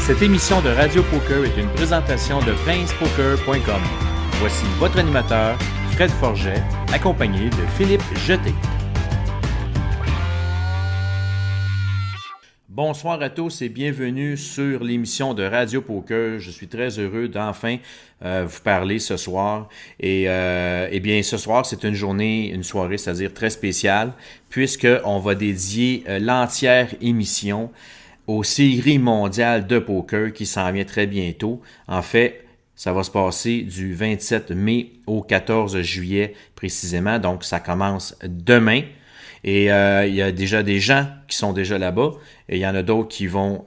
Cette émission de Radio Poker est une présentation de PrincePoker.com. Voici votre animateur, Fred Forget, accompagné de Philippe Jeté. Bonsoir à tous et bienvenue sur l'émission de Radio Poker. Je suis très heureux d'enfin vous parler ce soir. Et bien, ce soir, c'est une soirée, c'est-à-dire très spéciale, puisqu'on va dédier l'entière émission aux séries mondiales de poker qui s'en vient très bientôt. En fait, ça va se passer du 27 mai au 14 juillet précisément. Donc, ça commence demain. Et il y a déjà des gens qui sont déjà là-bas. Et il y en a d'autres qui vont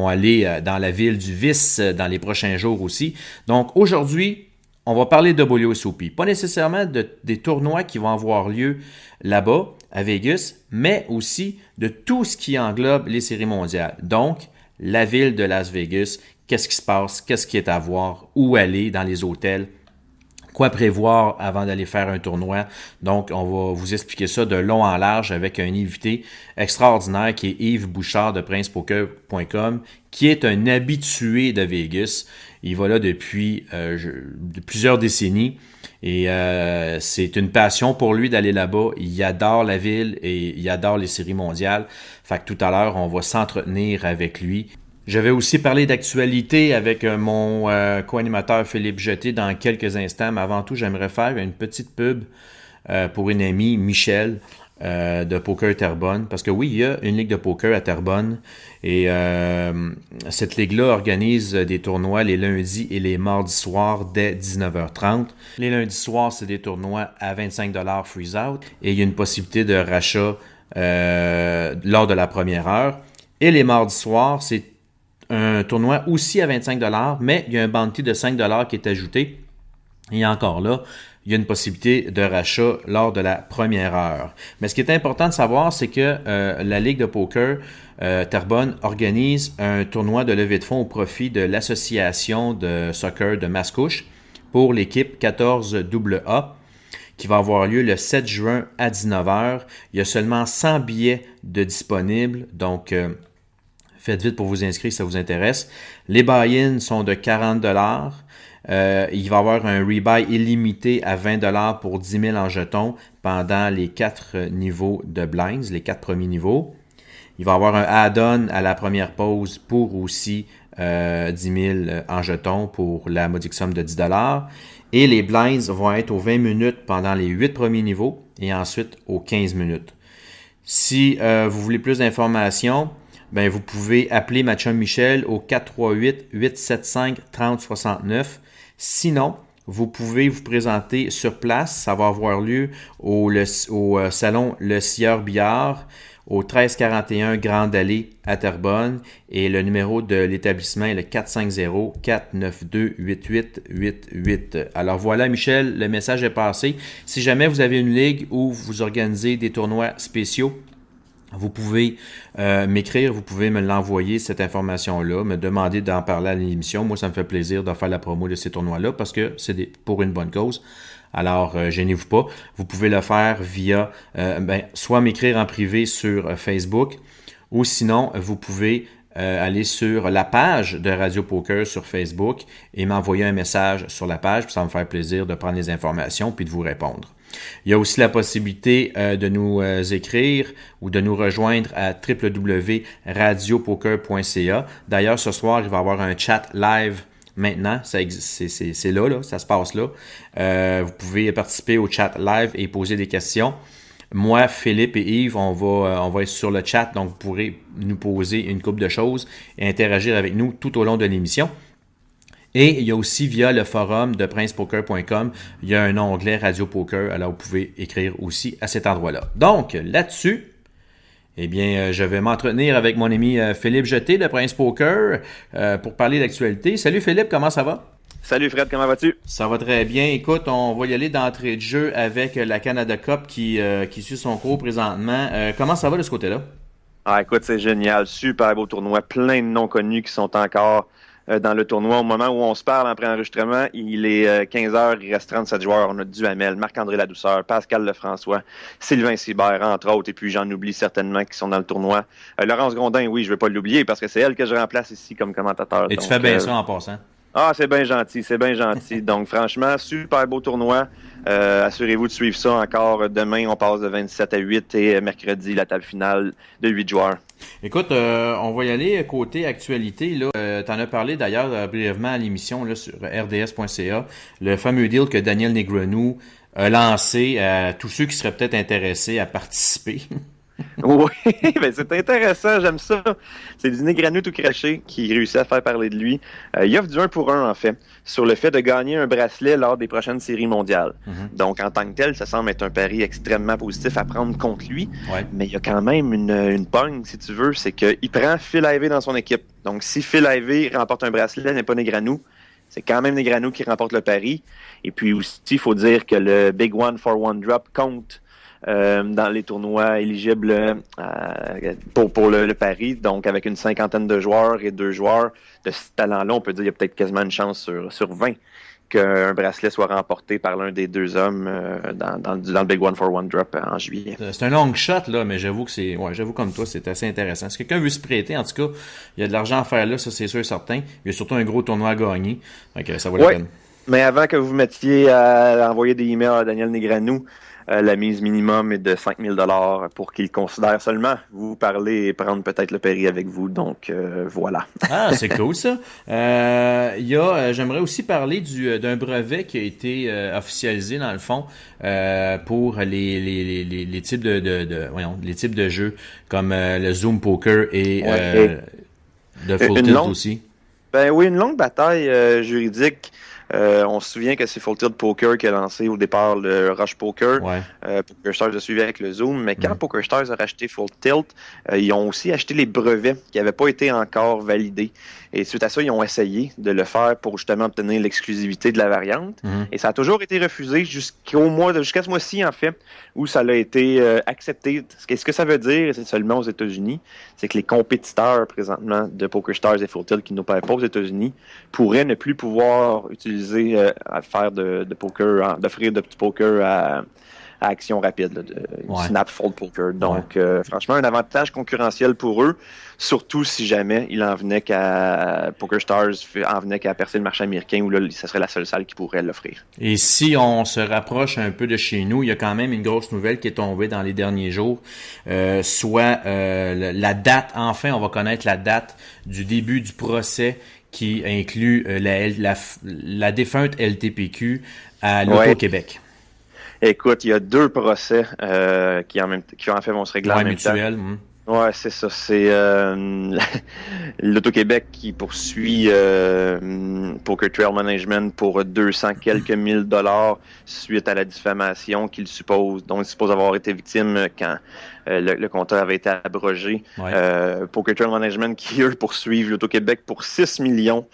aller dans la ville du Vice dans les prochains jours aussi. Donc, aujourd'hui, on va parler de WSOP. Pas nécessairement des tournois qui vont avoir lieu là-bas, à Vegas, mais aussi de tout ce qui englobe les séries mondiales. Donc, la ville de Las Vegas, qu'est-ce qui se passe, qu'est-ce qui est à voir, où aller dans les hôtels, quoi prévoir avant d'aller faire un tournoi. Donc, on va vous expliquer ça de long en large avec un invité extraordinaire qui est Yves Bouchard de PrincePoker.com, qui est un habitué de Vegas. Il va là depuis plusieurs décennies et c'est une passion pour lui d'aller là-bas. Il adore la ville et il adore les séries mondiales. Fait que tout à l'heure, on va s'entretenir avec lui. Je vais aussi parler d'actualité avec mon co-animateur Philippe Jeté dans quelques instants. Mais avant tout, j'aimerais faire une petite pub pour une amie, Michel, de Poker Terrebonne. Parce que oui, il y a une ligue de poker à Terrebonne. Et cette ligue-là organise des tournois les lundis et les mardis soirs dès 19h30. Les lundis soirs, c'est des tournois à 25$ freeze out. Et il y a une possibilité de rachat lors de la première heure. Et les mardis soirs, c'est un tournoi aussi à 25$, mais il y a un bounty de 5$ qui est ajouté. Et encore là, il y a une possibilité de rachat lors de la première heure. Mais ce qui est important de savoir, c'est que la Ligue de poker Terrebonne organise un tournoi de levée de fonds au profit de l'association de soccer de Mascouche pour l'équipe 14AA qui va avoir lieu le 7 juin à 19h. Il y a seulement 100 billets de disponibles, donc faites vite pour vous inscrire si ça vous intéresse. Les buy-ins sont de 40$. Il va y avoir un rebuy illimité à 20$ pour 10 000 en jetons pendant les 4 niveaux de blinds, les 4 premiers niveaux. Il va y avoir un add-on à la première pause pour aussi 10 000 en jetons pour la modique somme de 10$. Et les blinds vont être aux 20 minutes pendant les 8 premiers niveaux et ensuite aux 15 minutes. Si vous voulez plus d'informations, ben, vous pouvez appeler ma chum Michel au 438-875-3069. Sinon, vous pouvez vous présenter sur place. Ça va avoir lieu au salon Le Sieur Billard, au 1341 Grande Allée à Terrebonne. Et le numéro de l'établissement est le 450-492-8888. Alors voilà, Michel, le message est passé. Si jamais vous avez une ligue où vous organisez des tournois spéciaux, vous pouvez m'écrire, vous pouvez me l'envoyer, cette information-là, me demander d'en parler à l'émission. Moi, ça me fait plaisir de faire la promo de ces tournois-là parce que c'est pour une bonne cause. Alors, gênez-vous pas. Vous pouvez le faire via, soit m'écrire en privé sur Facebook ou sinon, vous pouvez aller sur la page de Radio Poker sur Facebook et m'envoyer un message sur la page. Puis ça va me faire plaisir de prendre les informations puis de vous répondre. Il y a aussi la possibilité de nous écrire ou de nous rejoindre à www.radiopoker.ca. D'ailleurs, ce soir, il va y avoir un chat live maintenant. C'est là, ça se passe là. Vous pouvez participer au chat live et poser des questions. Moi, Philippe et Yves, on va être sur le chat, donc vous pourrez nous poser une couple de choses et interagir avec nous tout au long de l'émission. Et il y a aussi via le forum de PrincePoker.com, il y a un onglet Radio Poker, alors vous pouvez écrire aussi à cet endroit-là. Donc, là-dessus, eh bien, je vais m'entretenir avec mon ami Philippe Jeté de Prince Poker pour parler d'actualité. Salut Philippe, comment ça va? Salut Fred, comment vas-tu? Ça va très bien. Écoute, on va y aller d'entrée de jeu avec la Canada Cup qui suit son cours présentement. Comment ça va de ce côté-là? Ah, écoute, c'est génial. Super beau tournoi. Plein de noms connus qui sont encore dans le tournoi. Au moment où on se parle en pré-enregistrement, il est 15h, il reste 37 joueurs. On a Duhamel, Marc-André Ladouceur, Pascal Lefrançois, Sylvain Sibert, entre autres, et puis j'en oublie certainement qui sont dans le tournoi. Laurence Grondin, oui, je ne vais pas l'oublier parce que c'est elle que je remplace ici comme commentateur. Et tu fais bien ça en passant. Ah, c'est bien gentil, c'est bien gentil. Donc, franchement, super beau tournoi. Assurez-vous de suivre ça encore demain. On passe de 27 à 8 et mercredi, la table finale de 8 joueurs. Écoute, on va y aller côté actualité. Tu en as parlé d'ailleurs brièvement à l'émission là, sur rds.ca. Le fameux deal que Daniel Negreanu a lancé à tous ceux qui seraient peut-être intéressés à participer. Oui, ben c'est intéressant, j'aime ça. C'est du Negreanu tout craché qui réussit à faire parler de lui. Il offre du 1 pour 1, en fait, sur le fait de gagner un bracelet lors des prochaines séries mondiales. Donc, en tant que tel, ça semble être un pari extrêmement positif à prendre contre lui. Ouais. Mais il y a quand même une pogne, si tu veux, c'est qu'il prend Phil Ivey dans son équipe. Donc, si Phil Ivey remporte un bracelet, n'est pas Negreanu, c'est quand même Negreanu qui remporte le pari. Et puis aussi, il faut dire que le Big One for One Drop compte dans les tournois éligibles pour le pari. Donc, avec une cinquantaine de joueurs et 2 joueurs de ce talent-là, on peut dire qu'il y a peut-être quasiment une chance sur 20 qu'un bracelet soit remporté par l'un des 2 hommes dans le Big One for One Drop en juillet. C'est un long shot, là, mais j'avoue que j'avoue comme toi, c'est assez intéressant. Si quelqu'un veut se prêter, en tout cas, il y a de l'argent à faire là, ça c'est sûr et certain. Il y a surtout un gros tournoi à gagner. Donc, ça vaut la peine. Mais avant que vous mettiez à envoyer des emails à Daniel Negreanu, la mise minimum est de 5 000 $ pour qu'il considère seulement vous parler et prendre peut-être le pari avec vous. Donc, voilà. Ah, c'est cool, ça. J'aimerais aussi parler d'un brevet qui a été officialisé, dans le fond, pour les types les types de jeux, comme le Zoom Poker et le Full Tilt aussi. Ben oui, une longue bataille juridique. On se souvient que c'est Full Tilt Poker qui a lancé au départ le Rush Poker. Ouais. PokerStars a suivi avec le Zoom. Mais quand PokerStars a racheté Full Tilt, ils ont aussi acheté les brevets qui n'avaient pas été encore validés. Et suite à ça, ils ont essayé de le faire pour justement obtenir l'exclusivité de la variante. Et ça a toujours été refusé jusqu'à ce mois-ci, en fait, où ça a été accepté. Ce que ça veut dire, c'est seulement aux États-Unis, c'est que les compétiteurs présentement de PokerStars et Full Tilt qui n'opèrent pas aux États-Unis pourraient ne plus pouvoir utiliser à faire de poker, d'offrir de petits poker à action rapide, Snap Fold Poker. Donc, franchement, un avantage concurrentiel pour eux, surtout si jamais il en venait PokerStars en venait qu'à percer le marché américain, où là, ce serait la seule salle qui pourrait l'offrir. Et si on se rapproche un peu de chez nous, il y a quand même une grosse nouvelle qui est tombée dans les derniers jours, soit la date, enfin, on va connaître la date du début du procès qui inclut la défunte LTPQ à l'Auto-Québec. Écoute, il y a 2 procès qui en fait vont se régler en même temps. Ouais, c'est ça. C'est l'Auto-Québec qui poursuit Poker Trail Management pour 200 quelques mille dollars suite à la diffamation qu'il suppose, dont il suppose avoir été victime quand le contrat avait été abrogé. Poker Trail Management qui, eux, poursuivent l'Auto-Québec pour 6 millions.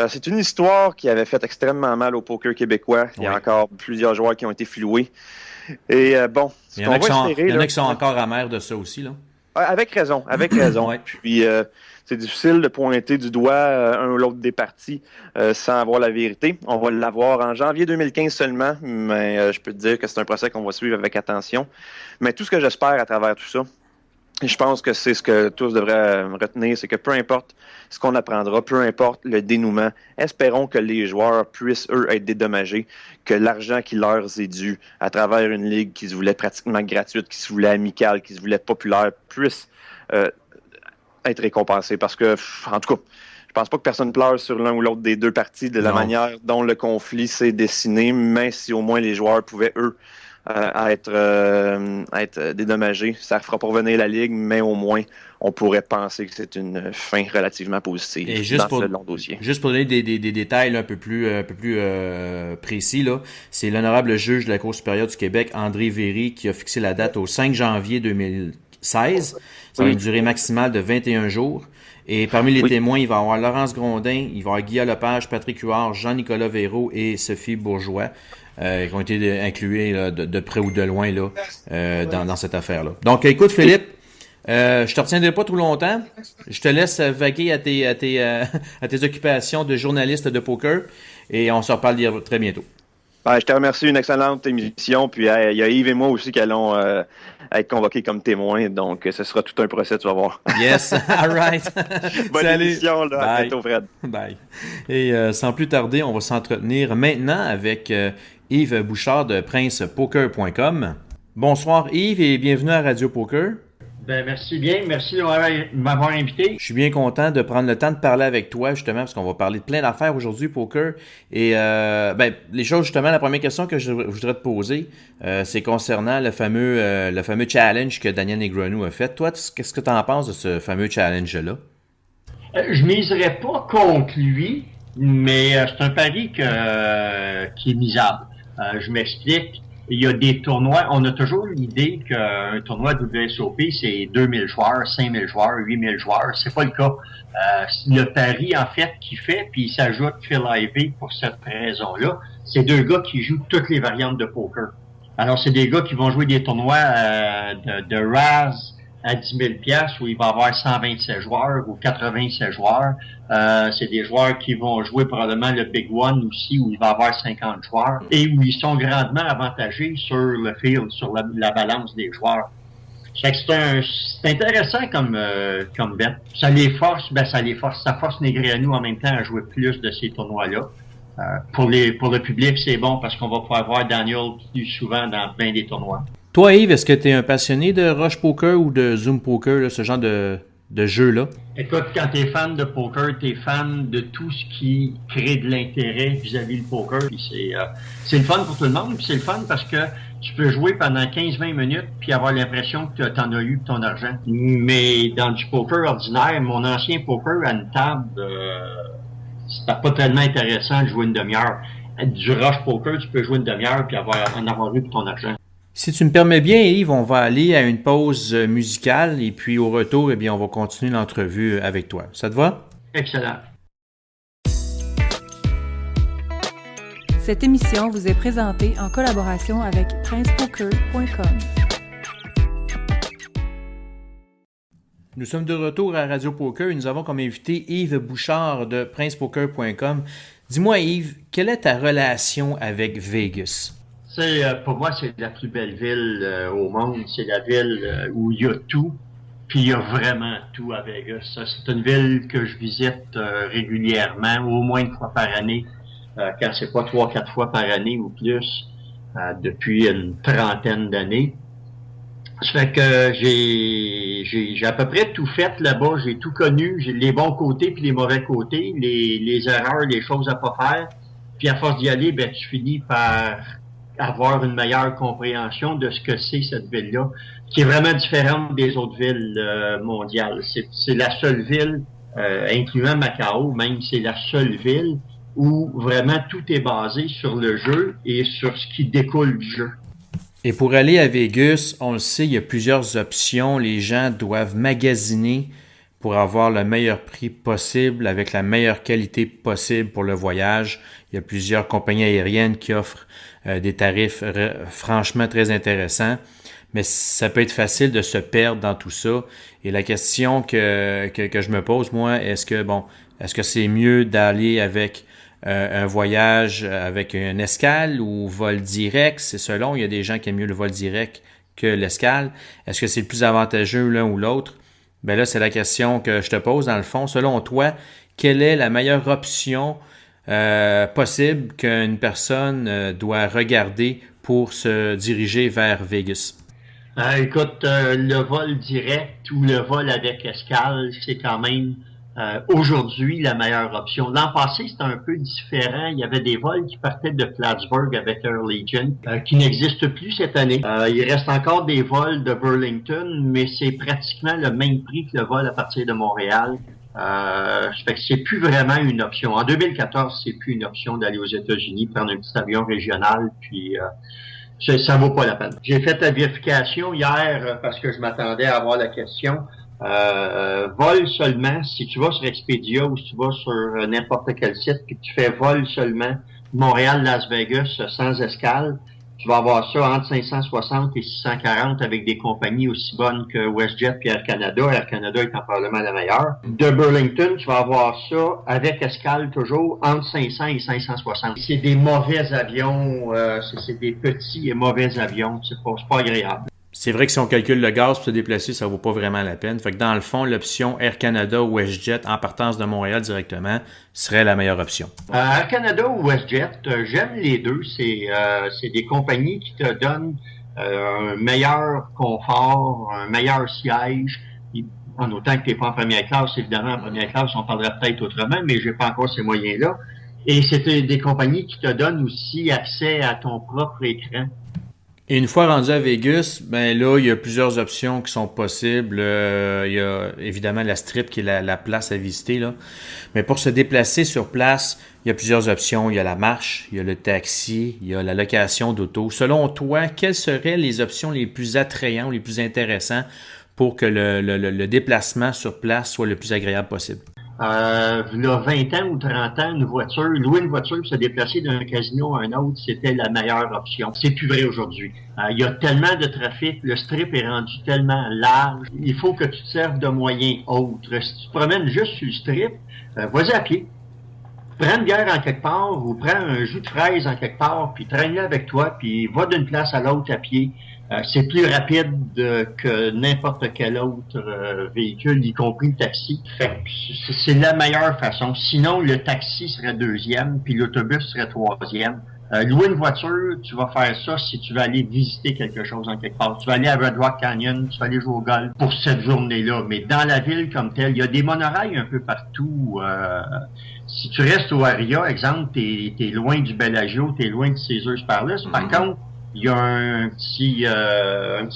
C'est une histoire qui avait fait extrêmement mal au poker québécois. Il y a encore plusieurs joueurs qui ont été floués. Et bon, il y en a qui sont encore amers de ça aussi, là. Avec raison. Puis, c'est difficile de pointer du doigt un ou l'autre des partis sans avoir la vérité. On va l'avoir en janvier 2015 seulement, mais je peux te dire que c'est un procès qu'on va suivre avec attention. Mais tout ce que j'espère à travers tout ça, et je pense que c'est ce que tous devraient retenir, c'est que peu importe ce qu'on apprendra, peu importe le dénouement, espérons que les joueurs puissent, eux, être dédommagés, que l'argent qui leur est dû à travers une ligue qui se voulait pratiquement gratuite, qui se voulait amicale, qui se voulait populaire, puisse être récompensé. Parce que, en tout cas, je pense pas que personne pleure sur l'un ou l'autre des 2 parties de la manière dont le conflit s'est dessiné, mais si au moins les joueurs pouvaient, eux, être dédommagés. Ça ne fera pas revenir la Ligue, mais au moins, on pourrait penser que c'est une fin relativement positive dans ce long dossier. Juste pour donner des détails là, un peu plus précis, là, c'est l'honorable juge de la Cour supérieure du Québec, André Véry, qui a fixé la date au 5 janvier 2016. Ça a une durée maximale de 21 jours. Et parmi les témoins, il va y avoir Laurence Grondin, il va y avoir Guillaume Lepage, Patrick Huard, Jean-Nicolas Véraud et Sophie Bourgeois. Qui ont été inclus là, de près ou de loin là, dans cette affaire-là. Donc, écoute, Philippe, Je te retiendrai pas trop longtemps. Je te laisse vaquer à tes occupations de journaliste de poker et on se reparle très bientôt. Ben, je te remercie, une excellente émission. Puis il y a Yves et moi aussi qui allons être convoqués comme témoins. Donc, ce sera tout un procès, tu vas voir. Yes, all right. Bonne Salut. émission, là. À bientôt, Fred. Bye. Et sans plus tarder, on va s'entretenir maintenant avec Yves Bouchard de princepoker.com. Bonsoir Yves et bienvenue à Radio Poker. Ben, merci bien. Merci de m'avoir invité. Je suis bien content de prendre le temps de parler avec toi, justement, parce qu'on va parler de plein d'affaires aujourd'hui, poker. Et les choses, justement, la première question que je voudrais te poser, c'est concernant le fameux challenge que Daniel Negreanu a fait. Toi, qu'est-ce que tu en penses de ce fameux challenge-là? Je miserais pas contre lui, mais c'est un pari qui est misable. Je m'explique. Il y a des tournois, on a toujours l'idée qu'un tournoi WSOP, c'est 2000 joueurs, 5000 joueurs, 8000 joueurs. C'est pas le cas. Le pari, en fait, qu'il fait, puis il s'ajoute Phil Ivey pour cette raison-là, c'est deux gars qui jouent toutes les variantes de poker. Alors, c'est des gars qui vont jouer des tournois de Raz à 10 000 piastres où il va y avoir 127 joueurs ou 87 joueurs. C'est des joueurs qui vont jouer probablement le Big One aussi où il va y avoir 50 joueurs et où ils sont grandement avantagés sur le field, sur la balance des joueurs. Fait que c'est intéressant comme bet. Ça force Negreanu en même temps à jouer plus de ces tournois-là. Pour le public, c'est bon parce qu'on va pouvoir voir Daniel plus souvent dans bien des tournois. Toi, Yves, est-ce que tu es un passionné de Rush Poker ou de Zoom Poker, là, ce genre de jeu-là? Écoute, quand tu es fan de poker, tu es fan de tout ce qui crée de l'intérêt vis-à-vis du poker. Puis c'est le fun pour tout le monde. Puis c'est le fun parce que tu peux jouer pendant 15-20 minutes puis avoir l'impression que tu en as eu ton argent. Mais dans du poker ordinaire, mon ancien poker à une table, c'était pas tellement intéressant de jouer une demi-heure. Du Rush Poker, tu peux jouer une demi-heure puis en avoir eu pour ton argent. Si tu me permets bien, Yves, on va aller à une pause musicale et puis au retour, eh bien, on va continuer l'entrevue avec toi. Ça te va? Excellent. Cette émission vous est présentée en collaboration avec princepoker.com. Nous sommes de retour à Radio Poker et nous avons comme invité Yves Bouchard de princepoker.com. Dis-moi, Yves, quelle est ta relation avec Vegas? Pour moi, c'est la plus belle ville au monde. C'est la ville où il y a tout. Puis il y a vraiment tout à Vegas. C'est une ville que je visite régulièrement, au moins une fois par année, quand c'est pas 3-4 fois par année ou plus, depuis une trentaine d'années. Ça fait que j'ai à peu près tout fait là-bas. J'ai tout connu. J'ai les bons côtés puis les mauvais côtés, les erreurs, les choses à pas faire. Puis à force d'y aller, ben tu finis par avoir une meilleure compréhension de ce que c'est cette ville-là, qui est vraiment différente des autres villes mondiales. C'est la seule ville, incluant Macao, même c'est la seule ville où vraiment tout est basé sur le jeu et sur ce qui découle du jeu. Et pour aller à Vegas, on le sait, il y a plusieurs options. Les gens doivent magasiner pour avoir le meilleur prix possible, avec la meilleure qualité possible pour le voyage. Il y a plusieurs compagnies aériennes qui offrent des tarifs franchement très intéressants, mais ça peut être facile de se perdre dans tout ça. Et la question que je me pose, moi, est-ce que c'est mieux d'aller avec un voyage avec une escale ou vol direct? C'est selon, il y a des gens qui aiment mieux le vol direct que l'escale. Est-ce que c'est le plus avantageux l'un ou l'autre? Ben là, c'est la question que je te pose dans le fond. Selon toi, quelle est la meilleure option possible qu'une personne doit regarder pour se diriger vers Vegas? Écoute, le vol direct ou le vol avec escale, c'est quand même aujourd'hui la meilleure option. L'an passé, c'était un peu différent. Il y avait des vols qui partaient de Plattsburgh avec Air Legion qui n'existent plus cette année. Il reste encore des vols de Burlington, mais c'est pratiquement le même prix que le vol à partir de Montréal. Fait que c'est plus vraiment une option. En 2014, c'est plus une option d'aller aux États-Unis, prendre un petit avion régional, puis ça vaut pas la peine. J'ai fait la vérification hier parce que je m'attendais à avoir la question. Vol seulement, si tu vas sur Expedia ou si tu vas sur n'importe quel site puis que tu fais vol seulement Montréal-Las Vegas sans escale, tu vas avoir ça entre 560 et 640 avec des compagnies aussi bonnes que WestJet et Air Canada. Air Canada étant probablement la meilleure. De Burlington, tu vas avoir ça avec escale toujours entre 500 et 560. C'est des mauvais avions, c'est des petits et mauvais avions. C'est pas agréable. C'est vrai que si on calcule le gaz pour se déplacer, ça vaut pas vraiment la peine. Fait que dans le fond, l'option Air Canada ou WestJet en partance de Montréal directement serait la meilleure option. Air Canada ou WestJet, j'aime les deux. C'est des compagnies qui te donnent un meilleur confort, un meilleur siège. En autant que tu n'es pas en première classe, évidemment, en première classe, on parlerait peut-être autrement, mais j'ai pas encore ces moyens-là. Et c'est des compagnies qui te donnent aussi accès à ton propre écran. Et une fois rendu à Vegas, ben là, il y a plusieurs options qui sont possibles. Il y a évidemment la strip qui est la place à visiter, là. Mais pour se déplacer sur place, il y a plusieurs options. Il y a la marche, il y a le taxi, il y a la location d'auto. Selon toi, quelles seraient les options les plus attrayantes, les plus intéressantes pour que le déplacement sur place soit le plus agréable possible? Il y a 20 ans ou 30 ans, louer une voiture pour se déplacer d'un casino à un autre, c'était la meilleure option. C'est plus vrai aujourd'hui. Il y a tellement de trafic, le strip est rendu tellement large. Il faut que tu te serves de moyens autres. Si tu te promènes juste sur le strip, vas-y à pied. Prends une bière en quelque part ou prends un jus de fraise en quelque part, puis traîne-le avec toi, puis va d'une place à l'autre à pied. C'est plus rapide que n'importe quel autre véhicule, y compris le taxi. Fait que c'est la meilleure façon. Sinon, le taxi serait deuxième, puis l'autobus serait troisième. Louer une voiture, tu vas faire ça si tu vas aller visiter quelque chose en quelque part. Tu vas aller à Red Rock Canyon, tu vas aller jouer au golf pour cette journée-là. Mais dans la ville comme telle, il y a des monorails un peu partout. Si tu restes au Aria, exemple, t'es loin du Bellagio, t'es loin de Caesars Palace. Par contre, il y a un petit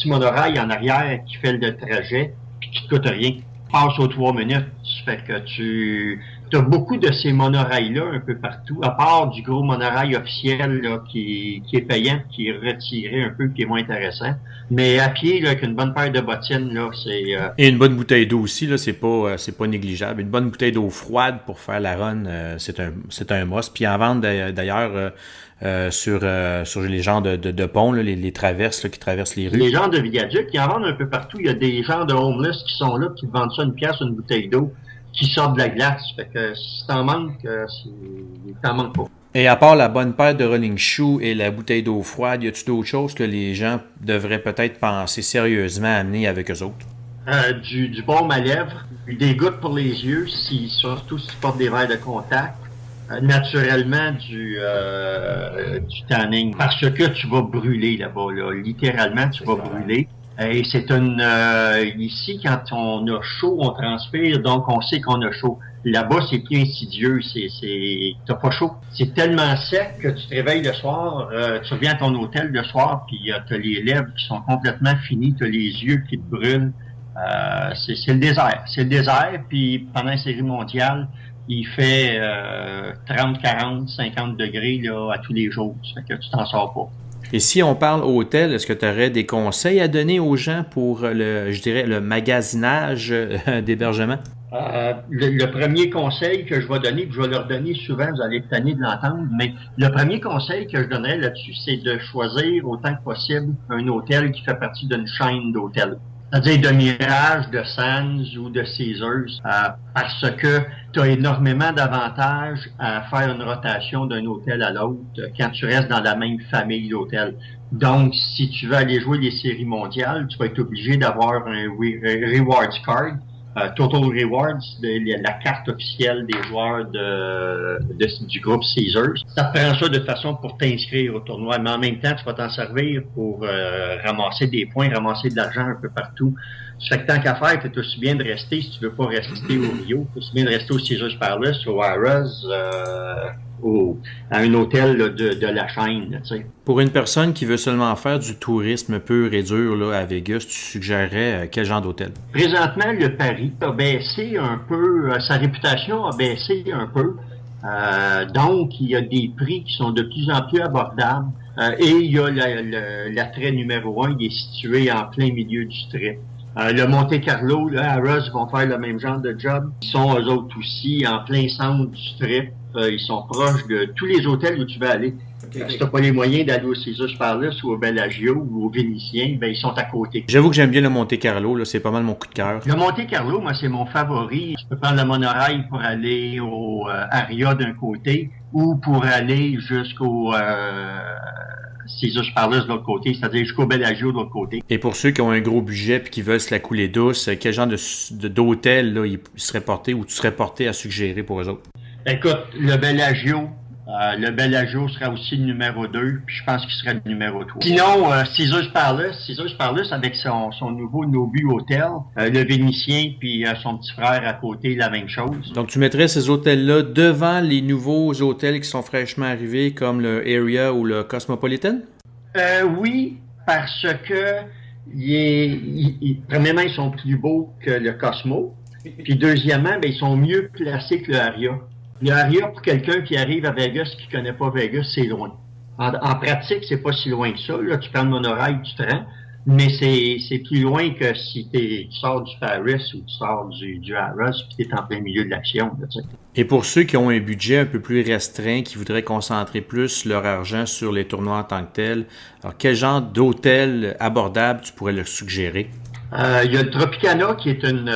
monorail en arrière qui fait le trajet, puis qui te coûte rien. Passe aux 3 minutes. Ça fait que tu as beaucoup de ces monorails-là un peu partout, à part du gros monorail officiel là, qui est payant, qui est retiré un peu, qui est moins intéressant. Mais à pied, là, avec une bonne paire de bottines, là, c'est... Et une bonne bouteille d'eau aussi, là, c'est pas négligeable. Une bonne bouteille d'eau froide pour faire la run, c'est un must. Puis en vente d'ailleurs sur les genres de ponts, là, les traverses là, qui traversent les rues. Les genres de viaducs, ils en vendent un peu partout. Il y a des genres de homeless qui sont là, qui vendent ça une pièce, une bouteille d'eau, qui sortent de la glace. Fait que si t'en manques, t'en manques pas. Et à part la bonne paire de running shoes et la bouteille d'eau froide, y a-t-il d'autres choses que les gens devraient peut-être penser sérieusement à amener avec eux autres? Du baume à lèvres, des gouttes pour les yeux, surtout si tu portes des verres de contact. Naturellement du tanning, parce que tu vas brûler là-bas, là. Littéralement, tu vas brûler. Et c'est ici, quand on a chaud, on transpire, donc on sait qu'on a chaud. Là-bas, c'est plus insidieux, t'as pas chaud. C'est tellement sec que tu te réveilles le soir, tu reviens à ton hôtel le soir, puis t'as les lèvres qui sont complètement finies, t'as les yeux qui te brûlent. C'est le désert. C'est le désert, puis pendant la série mondiale, il fait 30, 40, 50 degrés là, à tous les jours. Ça fait que tu t'en sors pas. Et si on parle hôtel, est-ce que tu aurais des conseils à donner aux gens pour le magasinage d'hébergement? Le premier conseil que je vais donner, puis je vais leur donner souvent, vous allez être tanné de l'entendre, mais le premier conseil que je donnerais là-dessus, c'est de choisir autant que possible un hôtel qui fait partie d'une chaîne d'hôtels. C'est-à-dire de Mirage, de Sands ou de Caesars, parce que tu as énormément d'avantages à faire une rotation d'un hôtel à l'autre quand tu restes dans la même famille d'hôtels. Donc, si tu veux aller jouer les séries mondiales, tu vas être obligé d'avoir un Rewards Card, Total Rewards, la carte officielle des joueurs du groupe Caesars. Ça te prend ça de façon pour t'inscrire au tournoi, mais en même temps, tu vas t'en servir pour ramasser des points, ramasser de l'argent un peu partout. Ça fait que tant qu'à faire, c'est aussi bien de rester, si tu veux pas rester au Rio, c'est aussi bien de rester au Caesars Palace, au Harrah's, à un hôtel là, de la chaîne. Tu sais. Pour une personne qui veut seulement faire du tourisme pur et dur là, à Vegas, tu suggérerais quel genre d'hôtel? Présentement, le Paris a baissé un peu, sa réputation a baissé un peu. Donc, il y a des prix qui sont de plus en plus abordables. Et il y a l'attrait numéro 1, il est situé en plein milieu du strip. Le Monte Carlo, là, Harrah's vont faire le même genre de job. Ils sont eux autres aussi en plein centre du strip. Ils sont proches de tous les hôtels où tu vas aller. Si t'as pas les moyens d'aller au Caesars Palace ou au Bellagio ou au Vénitien, ben ils sont à côté. J'avoue que j'aime bien le Monte Carlo, là, c'est pas mal mon coup de cœur. Le Monte Carlo, moi, c'est mon favori. Tu peux prendre le monorail pour aller au Aria d'un côté ou pour aller jusqu'au Caesars Palace de l'autre côté, c'est-à-dire jusqu'au Bellagio de l'autre côté. Et pour ceux qui ont un gros budget et qui veulent se la couler douce, quel genre d'hôtel là, il serait porté ou tu serais porté à suggérer pour eux autres? Écoute, le Bellagio sera aussi le numéro 2, puis je pense qu'il serait le numéro 3. Sinon, Caesars Palace avec son nouveau Nobu Hotel, le Vénitien, puis son petit frère à côté, la même chose. Donc, tu mettrais ces hôtels-là devant les nouveaux hôtels qui sont fraîchement arrivés, comme le Aria ou le Cosmopolitan? Oui, parce que premièrement, ils sont plus beaux que le Cosmo, puis deuxièmement, ben, ils sont mieux placés que le Aria. Le Aria, pour quelqu'un qui arrive à Vegas, qui connaît pas Vegas, c'est loin. En pratique, c'est pas si loin que ça. Là, tu prends le monorail, tu te rends, mais c'est plus loin que si tu sors du Paris ou tu sors du Harrah's puis tu es en plein milieu de l'action. Là, tu sais. Et pour ceux qui ont un budget un peu plus restreint, qui voudraient concentrer plus leur argent sur les tournois en tant que tels, alors quel genre d'hôtel abordable tu pourrais leur suggérer? Il y a le Tropicana qui est une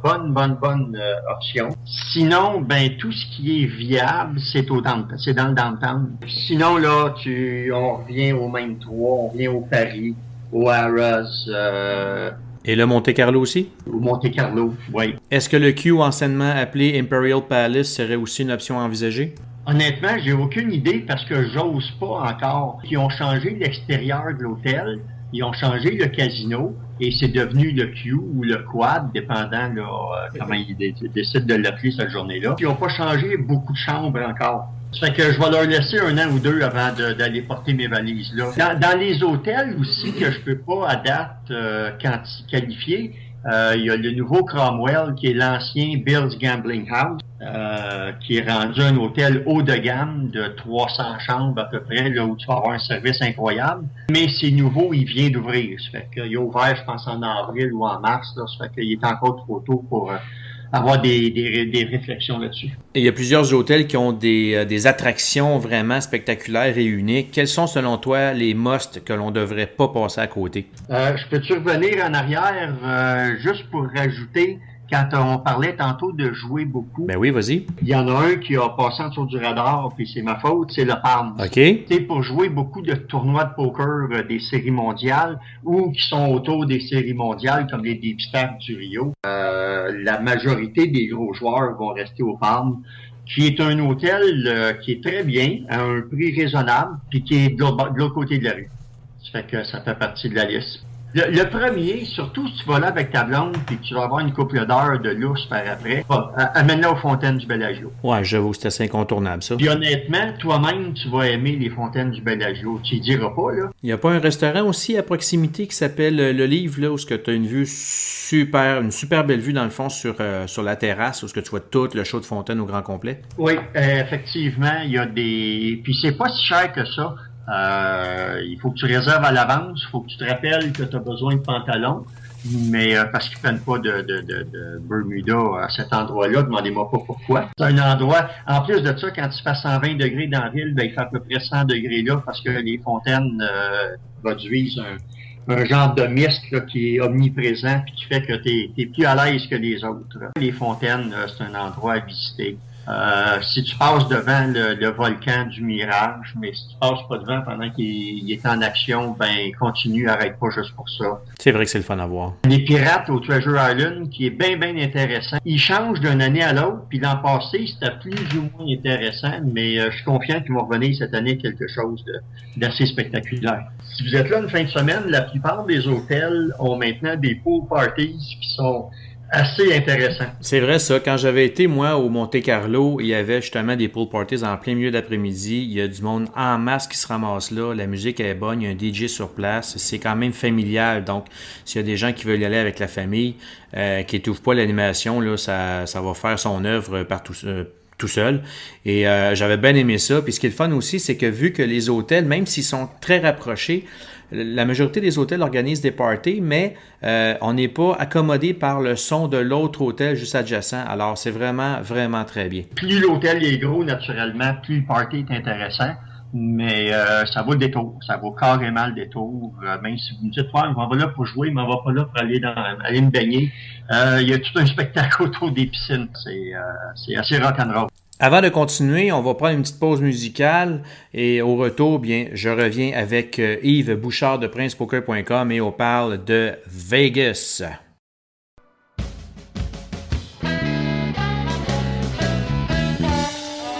bonne option. Sinon, ben tout ce qui est viable, c'est dans le downtown. Sinon, là, on revient au même 3, on revient au Paris, au Harrah's. Et le Monte Carlo aussi? Au Monte Carlo, oui. Est-ce que le Q anciennement appelé Imperial Palace serait aussi une option envisagée? Honnêtement, j'ai aucune idée parce que j'ose pas encore. Ils ont changé l'extérieur de l'hôtel, ils ont changé le casino et c'est devenu le Q ou le Quad, dépendant là, comment ils décident de l'appeler cette journée-là. Ils n'ont pas changé beaucoup de chambres encore. Ça fait que je vais leur laisser 1 an ou 2 avant d'aller porter mes valises là. Dans les hôtels aussi que je peux pas à date qualifier, il y a le nouveau Cromwell qui est l'ancien Bill's Gambling House, qui est rendu un hôtel haut de gamme de 300 chambres à peu près, là où tu vas avoir un service incroyable. Mais c'est nouveau, il vient d'ouvrir. Ça fait qu'il a ouvert, je pense, en avril ou en mars. Là, ça fait qu'il est encore trop tôt pour avoir des réflexions là-dessus. Et il y a plusieurs hôtels qui ont des attractions vraiment spectaculaires et uniques. Quels sont, selon toi, les musts que l'on devrait pas passer à côté? Je peux-tu revenir en arrière juste pour rajouter, quand on parlait tantôt de jouer beaucoup. Ben oui, vas-y. Il y en a un qui a passé en dessous du radar, puis c'est ma faute, c'est le Palms. OK. C'est pour jouer beaucoup de tournois de poker des séries mondiales ou qui sont autour des séries mondiales, comme les Deep Stack du Rio. La majorité des gros joueurs vont rester au Palms, qui est un hôtel qui est très bien, à un prix raisonnable, puis qui est de l'autre côté de la rue. Ça fait que ça fait partie de la liste. Le premier, surtout si tu vas là avec ta blonde puis que tu vas avoir une couple d'heures de lousse par après, amène-la aux fontaines du Bellagio. Ouais, j'avoue, c'est assez incontournable, ça. Puis honnêtement, toi-même, tu vas aimer les fontaines du Bellagio. Tu y diras pas, là. Il n'y a pas un restaurant aussi à proximité qui s'appelle Le Livre, là, où tu as une vue une super belle vue, dans le fond, sur la terrasse, où tu vois tout le show de fontaine au grand complet? Oui, effectivement, il y a des... Puis c'est pas si cher que ça. Il faut que tu réserves à l'avance, il faut que tu te rappelles que tu as besoin de pantalons, mais parce qu'ils prennent pas de Bermuda à cet endroit-là, demandez-moi pas pourquoi. C'est un endroit, en plus de ça, quand tu fais 120 degrés dans la ville, ben, il fait à peu près 100 degrés là, parce que les fontaines produisent un genre de mist là, qui est omniprésent puis qui fait que t'es plus à l'aise que les autres. Les fontaines, c'est un endroit à visiter. Si tu passes devant le volcan du Mirage, mais si tu passes pas devant pendant qu'il est en action, ben continue, arrête pas juste pour ça. C'est vrai que c'est le fun à voir. Les pirates au Treasure Island, qui est bien intéressant. Ils changent d'une année à l'autre, puis l'an passé, c'était plus ou moins intéressant, mais je suis confiant qu'ils vont revenir cette année quelque chose d'assez spectaculaire. Si vous êtes là une fin de semaine, la plupart des hôtels ont maintenant des pool parties qui sont assez intéressant. C'est vrai ça. Quand j'avais été, moi, au Monte Carlo, il y avait justement des pool parties en plein milieu d'après-midi. Il y a du monde en masse qui se ramasse là. La musique est bonne. Il y a un DJ sur place. C'est quand même familial. Donc, s'il y a des gens qui veulent y aller avec la famille, qui n'étouffent pas l'animation, là, ça va faire son œuvre tout seul. Et j'avais bien aimé ça. Puis ce qui est le fun aussi, c'est que vu que les hôtels, même s'ils sont très rapprochés, la majorité des hôtels organisent des parties, mais on n'est pas accommodé par le son de l'autre hôtel juste adjacent. Alors, c'est vraiment, vraiment très bien. Plus l'hôtel est gros, naturellement, plus le party est intéressant. Mais ça vaut le détour. Ça vaut carrément le détour. Même si vous me dites, ouais, on va là pour jouer, mais on va pas là pour aller me baigner. Il y a tout un spectacle autour des piscines. C'est assez rock'n'roll. Avant de continuer, on va prendre une petite pause musicale et au retour, bien, je reviens avec Yves Bouchard de PrincePoker.com et on parle de Vegas.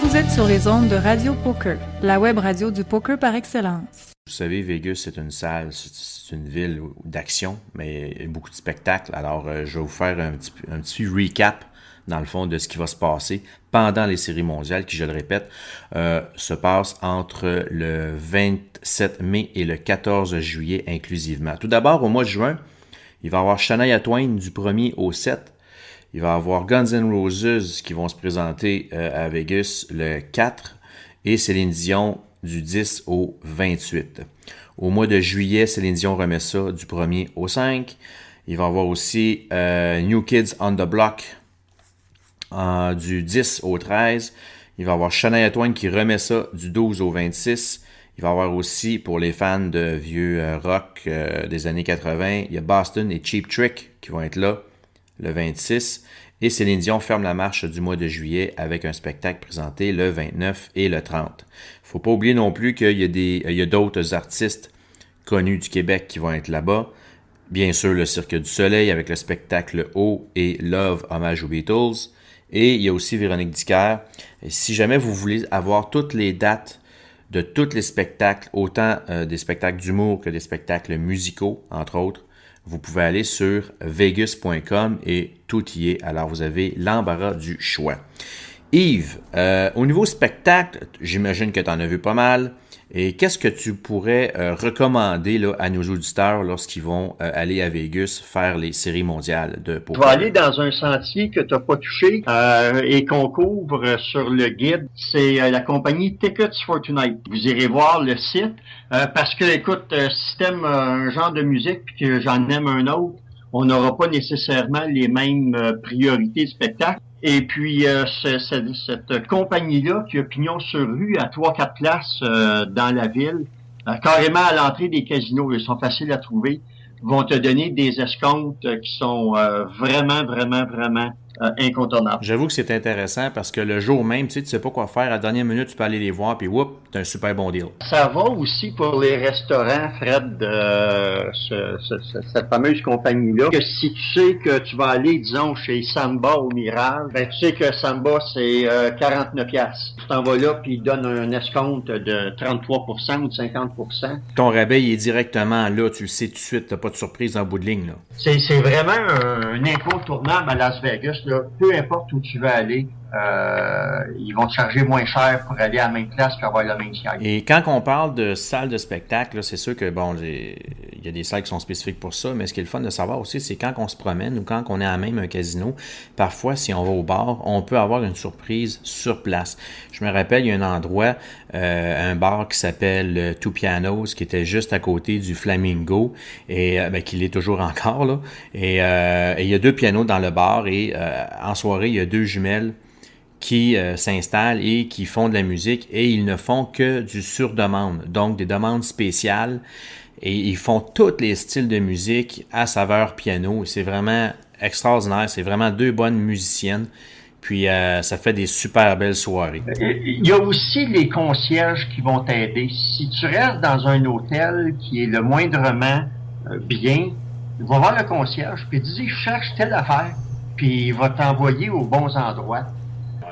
Vous êtes sur les ondes de Radio Poker, la web radio du poker par excellence. Vous savez, Vegas, c'est une salle, c'est une ville d'action, mais il y a beaucoup de spectacles. Alors, je vais vous faire un petit recap, dans le fond, de ce qui va se passer pendant les séries mondiales, qui, je le répète, se passent entre le 27 mai et le 14 juillet inclusivement. Tout d'abord, au mois de juin, il va y avoir Shania Twain du 1er au 7. Il va y avoir Guns N' Roses qui vont se présenter à Vegas le 4 et Céline Dion du 10 au 28. Au mois de juillet, Céline Dion remet ça du 1er au 5. Il va y avoir aussi New Kids on the Block du 10 au 13. Il va y avoir Shania Twain qui remet ça du 12 au 26. Il va y avoir aussi, pour les fans de vieux rock des années 80, il y a Boston et Cheap Trick qui vont être là le 26, et Céline Dion ferme la marche du mois de juillet avec un spectacle présenté le 29 et le 30. Faut pas oublier non plus qu'il y a d'autres artistes connus du Québec qui vont être là-bas. Bien sûr, le Cirque du Soleil avec le spectacle O et Love, hommage aux Beatles. Et il y a aussi Véronique Dicker. Et si jamais vous voulez avoir toutes les dates de tous les spectacles, autant des spectacles d'humour que des spectacles musicaux, entre autres, vous pouvez aller sur vegas.com et tout y est. Alors, vous avez l'embarras du choix. Yves, au niveau spectacle, j'imagine que tu en as vu pas mal. Et qu'est-ce que tu pourrais recommander là, à nos auditeurs lorsqu'ils vont aller à Vegas faire les séries mondiales de poker? Je vais aller dans un sentier que tu n'as pas touché et qu'on couvre sur le guide. C'est la compagnie Tickets for Tonight. Vous irez voir le site parce que, écoute, si t'aimes un genre de musique puis que j'en aime un autre, on n'aura pas nécessairement les mêmes priorités de spectacle. Et puis, cette compagnie-là qui a pignon sur rue à 3-4 places dans la ville, carrément à l'entrée des casinos, ils sont faciles à trouver, vont te donner des escomptes qui sont vraiment incontournables. J'avoue que c'est intéressant parce que le jour même, tu sais pas quoi faire. À la dernière minute, tu peux aller les voir, puis whoop, t'as un super bon deal. Ça va aussi pour les restaurants, Fred, cette fameuse compagnie-là. Que si tu sais que tu vas aller, disons, chez Samba au Mirage, ben tu sais que Samba, c'est 49$. Tu t'en vas là, puis ils donnent un escompte de 33% ou de 50%. Ton rabais, il est directement là, tu le sais tout de suite, t'as pas de surprise en bout de ligne, là. C'est vraiment un incontournable à Las Vegas, là. Peu importe où tu vas aller, ils vont te charger moins cher pour aller à la même place qu'avoir le même siège. Et quand on parle de salle de spectacle, là, c'est sûr que bon, il y a des salles qui sont spécifiques pour ça, mais ce qui est le fun de savoir aussi, c'est quand on se promène ou quand on est à même un casino, parfois, si on va au bar, on peut avoir une surprise sur place. Je me rappelle, il y a un endroit, un bar qui s'appelle Two Pianos, qui était juste à côté du Flamingo, et qui l'est toujours encore, là. Et il y a 2 pianos dans le bar, et en soirée, il y a 2 jumelles qui s'installent et qui font de la musique, et ils ne font que du sur-demande, donc des demandes spéciales, et ils font tous les styles de musique à saveur piano. C'est vraiment extraordinaire, c'est vraiment 2 bonnes musiciennes, puis ça fait des super belles soirées. Il y a aussi les concierges qui vont t'aider. Si tu restes dans un hôtel qui est le moindrement bien, va voir le concierge, puis dis, je cherche telle affaire, puis il va t'envoyer aux bons endroits.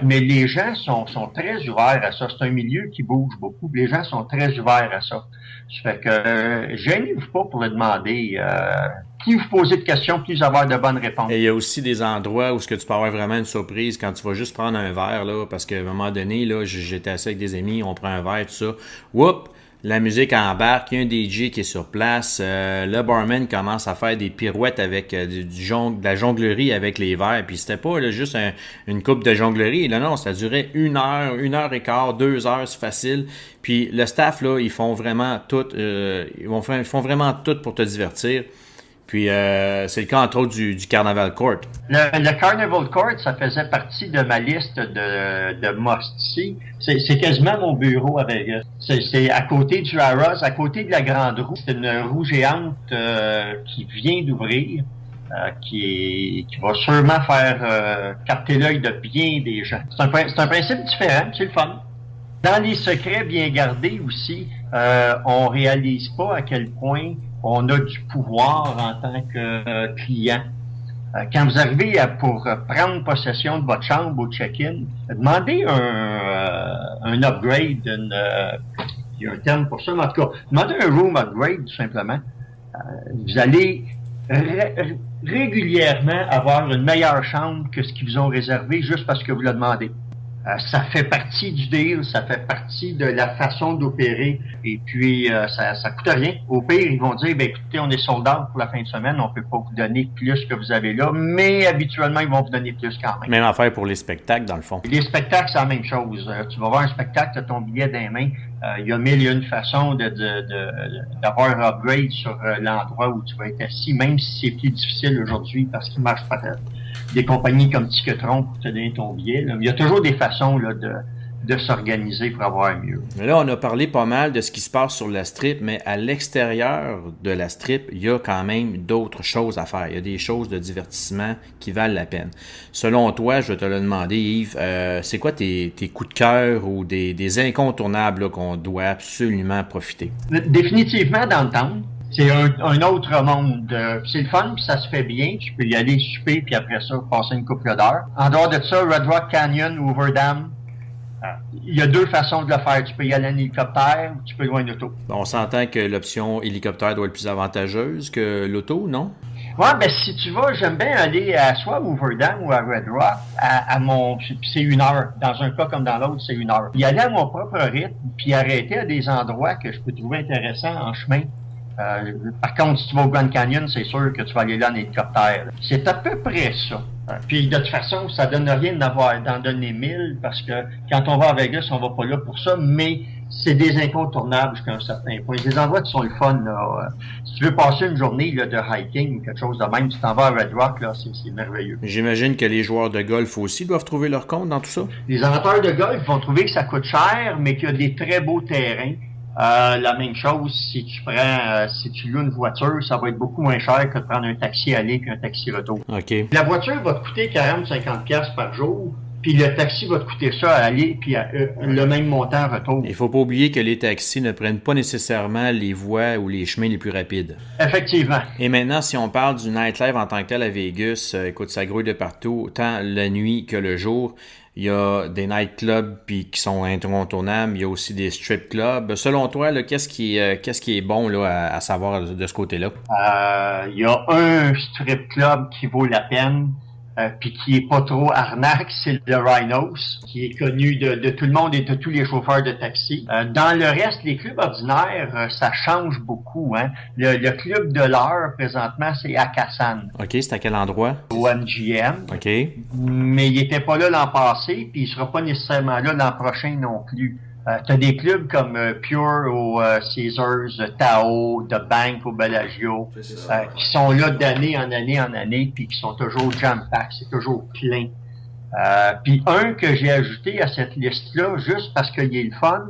Mais les gens sont très ouverts à ça. C'est un milieu qui bouge beaucoup. Les gens sont très ouverts à ça. Ça fait que gênez-vous pas pour le demander. Plus vous posez de questions, plus vous avoir de bonnes réponses. Et il y a aussi des endroits où ce que tu peux avoir vraiment une surprise quand tu vas juste prendre un verre, là, parce qu'à un moment donné, là, j'étais assis avec des amis, on prend un verre, tout ça. Whoop! La musique embarque, il y a un DJ qui est sur place, le barman commence à faire des pirouettes avec de la jonglerie avec les verres, puis c'était pas là, juste une coupe de jonglerie, là non, ça durait 1 heure, 1h15, 2 heures, c'est facile, puis le staff là, ils font vraiment tout, ils font vraiment tout pour te divertir, Puis c'est le cas entre autres du Carnival Court. Le Carnival Court, ça faisait partie de ma liste de must-see. C'est quasiment mon bureau à Vegas. C'est à côté du Harrah's, à côté de la Grande Roue. C'est une roue géante qui vient d'ouvrir. Qui va sûrement faire capter l'œil de bien des gens. C'est un principe différent, c'est le fun. Dans les secrets bien gardés aussi, on réalise pas à quel point on a du pouvoir en tant que client. Quand vous arrivez pour prendre possession de votre chambre au check-in, demandez un upgrade, il y a un terme pour ça, mais en tout cas, demandez un room upgrade tout simplement. Vous allez régulièrement avoir une meilleure chambre que ce qu'ils vous ont réservé juste parce que vous le demandez. Ça fait partie du deal, ça fait partie de la façon d'opérer. Et puis, ça coûte rien. Au pire, ils vont dire, écoutez, on est sold out pour la fin de semaine, on peut pas vous donner plus que vous avez là, mais habituellement, ils vont vous donner plus quand même. Même affaire pour les spectacles, dans le fond. Les spectacles, c'est la même chose. Tu vas voir un spectacle, tu as ton billet dans les mains. Il y a mille et une façons d'avoir un upgrade sur l'endroit où tu vas être assis, même si c'est plus difficile aujourd'hui parce qu'il marche pas des compagnies comme Ticketron pour te donner ton billet. Là. Il y a toujours des façons là, de s'organiser pour avoir mieux. Là, on a parlé pas mal de ce qui se passe sur la strip, mais à l'extérieur de la strip, il y a quand même d'autres choses à faire. Il y a des choses de divertissement qui valent la peine. Selon toi, je vais te le demander, Yves, c'est quoi tes coups de cœur ou des incontournables là, qu'on doit absolument profiter? Définitivement, dans le temps. C'est un autre monde. C'est le fun, puis ça se fait bien. Tu peux y aller souper, puis après ça, passer une couple d'heures. En dehors de ça, Red Rock Canyon, Hoover Dam, il y a deux façons de le faire. Tu peux y aller en hélicoptère ou tu peux louer une auto. On s'entend que l'option hélicoptère doit être plus avantageuse que l'auto, non? Ouais, si tu vas, j'aime bien aller à soit à Hoover Dam ou à Red Rock, c'est 1 heure. Dans un cas comme dans l'autre, c'est 1 heure. Y aller à mon propre rythme, puis arrêter à des endroits que je peux trouver intéressants en chemin. Par contre, si tu vas au Grand Canyon, c'est sûr que tu vas aller là en hélicoptère. C'est à peu près ça. Puis de toute façon, ça donne rien d'en donner 1000 parce que quand on va à Vegas, on va pas là pour ça, mais c'est des incontournables jusqu'à un certain point. Des endroits qui sont le fun. Là. Si tu veux passer une journée là, de hiking ou quelque chose de même, tu t'en vas à Red Rock, là, c'est merveilleux. J'imagine que les joueurs de golf aussi doivent trouver leur compte dans tout ça. Les amateurs de golf vont trouver que ça coûte cher, mais qu'il y a des très beaux terrains. La même chose, si tu loues une voiture, ça va être beaucoup moins cher que de prendre un taxi aller puis un taxi retour. OK. La voiture va te coûter 40-50$ par jour, puis le taxi va te coûter ça à aller puis le même montant retour. Il faut pas oublier que les taxis ne prennent pas nécessairement les voies ou les chemins les plus rapides. Effectivement. Et maintenant, si on parle du nightlife en tant que tel à Vegas, écoute, ça grouille de partout, autant la nuit que le jour. Il y a des nightclubs qui sont incontournables. Il y a aussi des strip clubs. Selon toi, là, qu'est-ce qui est bon là, à savoir de ce côté-là? Il y a un strip club qui vaut la peine, puis qui est pas trop arnaque, c'est le Rhinos, qui est connu de tout le monde et de tous les chauffeurs de taxi. Dans le reste, les clubs ordinaires, ça change beaucoup. Hein. Le club de l'heure, présentement, c'est à Kassan. OK, c'est à quel endroit? Au MGM. OK. Mais il était pas là l'an passé, puis il sera pas nécessairement là l'an prochain non plus. T'as des clubs comme Pure au Caesars, Tao, The Bank au Bellagio, qui sont là d'année en année, puis qui sont toujours jam-pack, c'est toujours plein. Puis un que j'ai ajouté à cette liste-là, juste parce qu'il est le fun,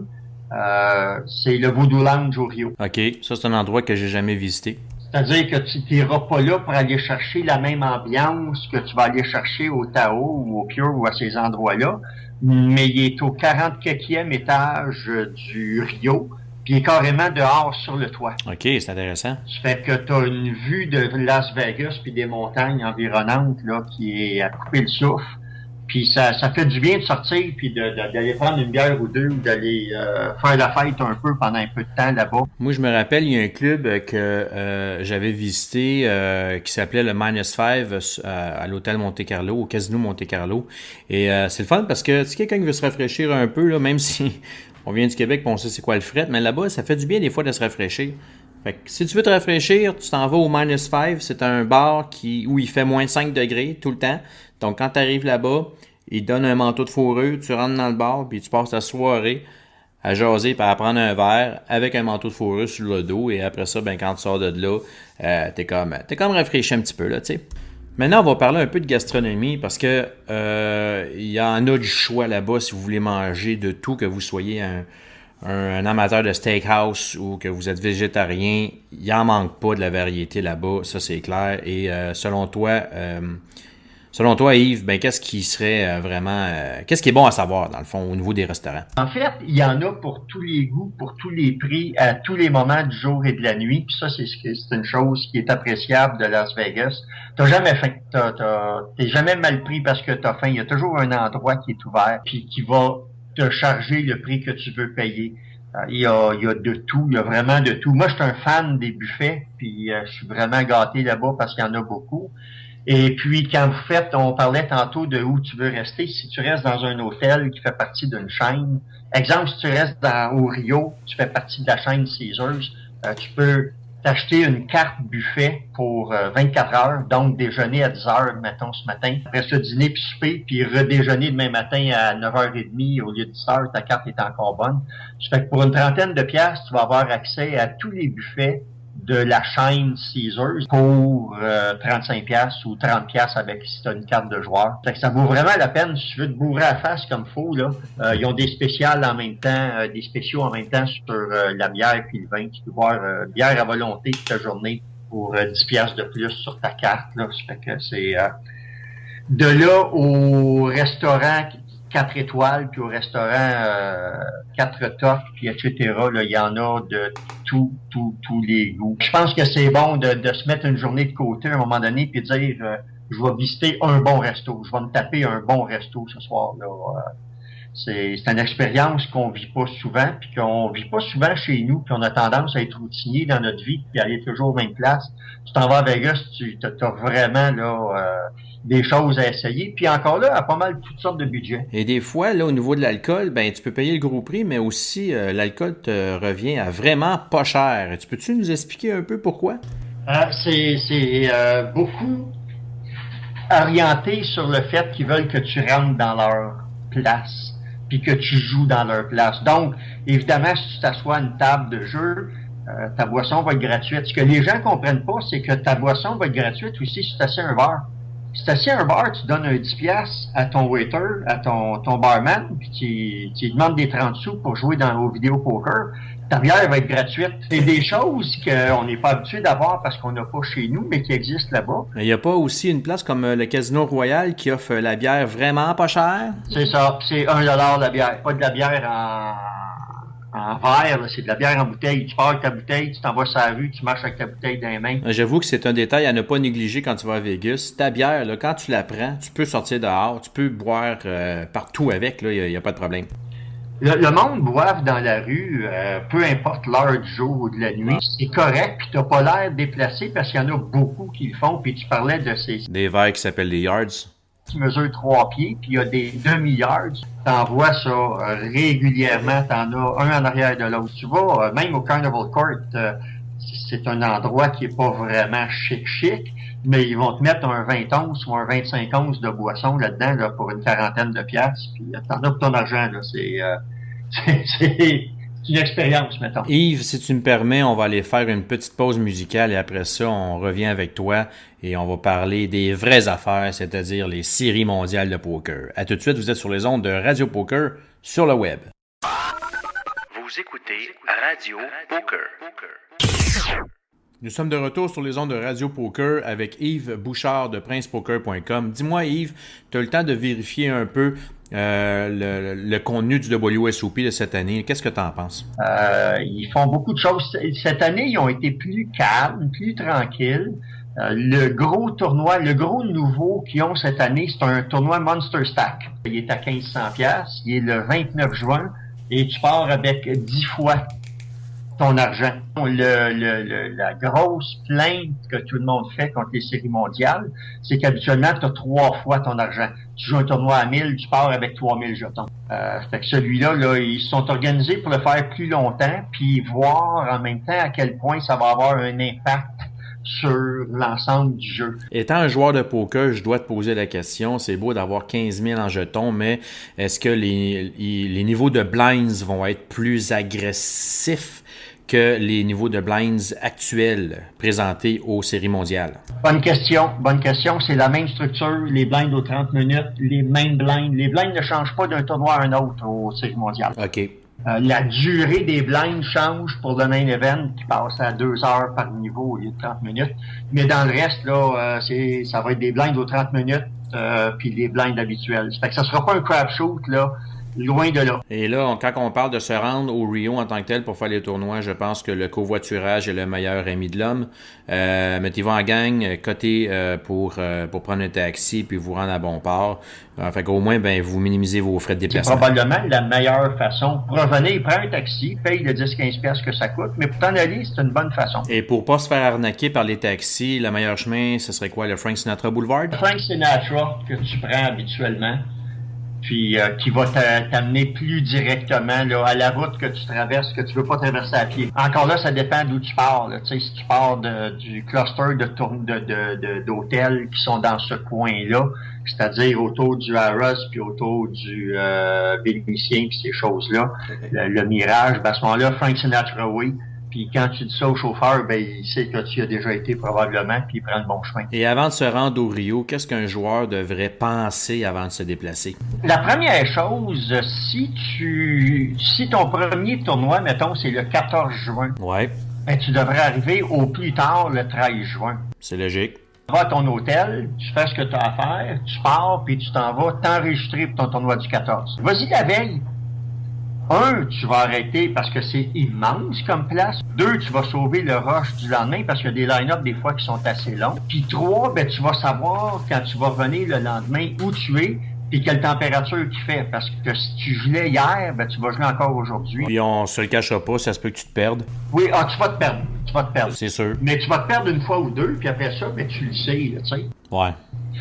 c'est le Voodoo Lounge au Rio. OK, ça c'est un endroit que j'ai jamais visité. C'est-à-dire que tu n'iras pas là pour aller chercher la même ambiance que tu vas aller chercher au Tao ou au Pure ou à ces endroits-là, mais il est au 44e étage du Rio, puis il est carrément dehors sur le toit. OK, c'est intéressant. Ça fait que tu as une vue de Las Vegas puis des montagnes environnantes là qui est à couper le souffle. Puis ça fait du bien de sortir puis d'aller prendre une bière ou deux ou d'aller faire la fête un peu pendant un peu de temps là-bas. Moi, je me rappelle, il y a un club que j'avais visité qui s'appelait le Minus 5 à l'hôtel Monte-Carlo, au casino Monte-Carlo. Et c'est le fun parce que si quelqu'un qui veut se rafraîchir un peu, là, même si on vient du Québec et on sait c'est quoi le fret, mais là-bas, ça fait du bien des fois de se rafraîchir. Fait que si tu veux te rafraîchir, tu t'en vas au Minus 5. C'est un bar où il fait moins 5 degrés tout le temps. Donc, quand tu arrives là-bas, il te donne un manteau de fourrure, tu rentres dans le bar, puis tu passes ta soirée à jaser, puis à prendre un verre avec un manteau de fourrure sur le dos. Et après ça, quand tu sors de là, t'es comme rafraîchi un petit peu, là, tu sais. Maintenant, on va parler un peu de gastronomie parce que il y en a du choix là-bas si vous voulez manger de tout, que vous soyez un amateur de steakhouse ou que vous êtes végétarien. Il en manque pas de la variété là-bas, ça c'est clair. Et selon toi, Yves, qu'est-ce qui serait vraiment... qu'est-ce qui est bon à savoir, dans le fond, au niveau des restaurants? En fait, il y en a pour tous les goûts, pour tous les prix, à tous les moments du jour et de la nuit. Puis ça, c'est une chose qui est appréciable de Las Vegas. T'as jamais faim. T'es jamais mal pris parce que t'as faim. Il y a toujours un endroit qui est ouvert puis qui va te charger le prix que tu veux payer. Il y a de tout. Il y a vraiment de tout. Moi, je suis un fan des buffets. Puis je suis vraiment gâté là-bas parce qu'il y en a beaucoup. Et puis, quand vous faites, on parlait tantôt de où tu veux rester. Si tu restes dans un hôtel qui fait partie d'une chaîne, exemple, si tu restes au Rio, tu fais partie de la chaîne Caesars, tu peux t'acheter une carte buffet pour 24 heures, donc déjeuner à 10 heures, mettons, ce matin. Après ça, dîner puis souper, puis redéjeuner demain matin à 9h30 au lieu de 10 heures, ta carte est encore bonne. Ça fait que pour une trentaine de piastres, tu vas avoir accès à tous les buffets de la chaîne Caesars pour 35 piastres ou 30 piastres avec si tu as une carte de joueur. Fait que ça vaut vraiment la peine si tu veux te bourrer à la face comme faut là. Ils ont des spéciales en même temps, des spéciaux en même temps sur la bière puis le vin. Tu peux boire bière à volonté toute ta journée pour 10 piastres de plus sur ta carte là. Ça fait que c'est de là au restaurant 4 étoiles, puis au restaurant 4 tops, puis etc. Là, il y en a de tous les goûts. Je pense que c'est bon de se mettre une journée de côté à un moment donné, puis de dire je vais visiter un bon resto, je vais me taper un bon resto ce soir. Là. C'est une expérience qu'on vit pas souvent, puis qu'on vit pas souvent chez nous, puis on a tendance à être routinier dans notre vie, puis aller toujours aux mêmes places. Tu t'en vas à Vegas, tu as vraiment là des choses à essayer, puis encore là, à pas mal toutes sortes de budgets. Et des fois, là, au niveau de l'alcool, tu peux payer le gros prix, mais aussi l'alcool te revient à vraiment pas cher. Peux-tu nous expliquer un peu pourquoi? C'est beaucoup orienté sur le fait qu'ils veulent que tu rentres dans leur place, puis que tu joues dans leur place. Donc, évidemment, si tu t'assois à une table de jeu, ta boisson va être gratuite. Ce que les gens comprennent pas, c'est que ta boisson va être gratuite aussi si tu t'assieds à un bar. Si tu t'assieds à un bar, tu donnes un 10$ à ton waiter, à ton barman, puis tu demandes des 30 sous pour jouer au vidéo poker. Ta bière va être gratuite. C'est des choses qu'on n'est pas habitué d'avoir parce qu'on n'a pas chez nous, mais qui existent là-bas. Il n'y a pas aussi une place comme le Casino Royal qui offre la bière vraiment pas chère? C'est ça. C'est 1$ la bière. Pas de la bière en verre, là, c'est de la bière en bouteille. Tu pars avec ta bouteille, tu t'envoies sur la rue, tu marches avec ta bouteille dans les mains. J'avoue que c'est un détail à ne pas négliger quand tu vas à Vegas. Ta bière, là, quand tu la prends, tu peux sortir dehors, tu peux boire partout avec, il n'y a pas de problème. Le monde boive dans la rue, peu importe l'heure du jour ou de la nuit. C'est correct, puis t'as pas l'air déplacé parce qu'il y en a beaucoup qui le font. Puis tu parlais de ces... Des verres qui s'appellent des yards. Qui mesurent 3 pieds, puis il y a des demi-yards. T'en vois ça régulièrement, t'en as un en arrière de l'autre. Tu vas, même au Carnival Court, c'est un endroit qui est pas vraiment chic, mais ils vont te mettre un 20 onces ou un 25 onces de boisson là-dedans là, pour une quarantaine de piastres, puis t'en as pour ton argent. Là. C'est une expérience, mettons. Yves, si tu me permets, on va aller faire une petite pause musicale et après ça, on revient avec toi et on va parler des vraies affaires, c'est-à-dire les séries mondiales de poker. À tout de suite, vous êtes sur les ondes de Radio Poker sur le web. Vous écoutez Radio Poker. Nous sommes de retour sur les ondes de Radio Poker avec Yves Bouchard de princepoker.com. Dis-moi Yves, tu as le temps de vérifier un peu le contenu du WSOP de cette année. Qu'est-ce que tu en penses? Ils font beaucoup de choses. Cette année, ils ont été plus calmes, plus tranquilles. Le gros tournoi, le gros nouveau qu'ils ont cette année, c'est un tournoi Monster Stack. Il est à 1500$. Il est le 29 juin et tu pars avec 10 fois ton argent. La grosse plainte que tout le monde fait contre les séries mondiales, c'est qu'habituellement, tu as 3 fois ton argent. Tu joues un tournoi à 1000, tu pars avec 3000 jetons. Fait que celui-là, ils se sont organisés pour le faire plus longtemps, puis voir en même temps à quel point ça va avoir un impact sur l'ensemble du jeu. Étant un joueur de poker, je dois te poser la question, c'est beau d'avoir 15 000 en jetons, mais est-ce que les niveaux de blinds vont être plus agressifs que les niveaux de blinds actuels présentés aux séries mondiales? Bonne question. C'est la même structure, les blinds aux 30 minutes, les mêmes blinds. Les blinds ne changent pas d'un tournoi à un autre aux séries mondiales. OK. La durée des blinds change pour le main event qui passe à 2 heures par niveau au lieu de 30 minutes. Mais dans le reste, là, ça va être des blinds aux 30 minutes puis les blinds habituels. Ça fait que ça sera pas un crapshoot, là. Loin de là. Et là, quand on parle de se rendre au Rio en tant que tel pour faire les tournois, je pense que le covoiturage est le meilleur ami de l'homme. Mettez-vous en gang, cotez pour prendre un taxi puis vous rendre à bon port. Fait qu'au moins, vous minimisez vos frais de déplacement. C'est probablement la meilleure façon. Pour revenir, prends un taxi, paye le 10-15$ que ça coûte, mais pour t'en aller, c'est une bonne façon. Et pour pas se faire arnaquer par les taxis, le meilleur chemin, ce serait quoi, le Frank Sinatra Boulevard? Frank Sinatra que tu prends habituellement, puis qui va t'amener plus directement là, à la route que tu traverses, que tu veux pas traverser à pied. Encore là, ça dépend d'où tu pars. Là. Tu sais, si tu pars du cluster d'hôtels qui sont dans ce coin-là, c'est-à-dire autour du Harrah's puis autour du Vénitien puis ces choses-là, le Mirage, à ce moment-là, Frank Sinatra, oui. Puis quand tu dis ça au chauffeur, il sait que tu y as déjà été probablement, puis il prend le bon chemin. Et avant de se rendre au Rio, qu'est-ce qu'un joueur devrait penser avant de se déplacer? La première chose, si ton premier tournoi, mettons, c'est le 14 juin, ouais, tu devrais arriver au plus tard le 13 juin. C'est logique. Tu vas à ton hôtel, tu fais ce que tu as à faire, tu pars, puis tu t'en vas t'enregistrer pour ton tournoi du 14. Vas-y la veille. 1, tu vas arrêter parce que c'est immense comme place. 2, tu vas sauver le rush du lendemain parce qu'il y a des line-up des fois qui sont assez longs. Puis 3, tu vas savoir quand tu vas revenir le lendemain où tu es puis quelle température qu'il fait. Parce que si tu gelais hier, tu vas geler encore aujourd'hui. Puis on se le cachera pas, ça se peut que tu te perdes. Oui, tu vas te perdre. C'est sûr. Mais tu vas te perdre une fois ou deux, puis après ça, tu le sais, tu sais. Ouais.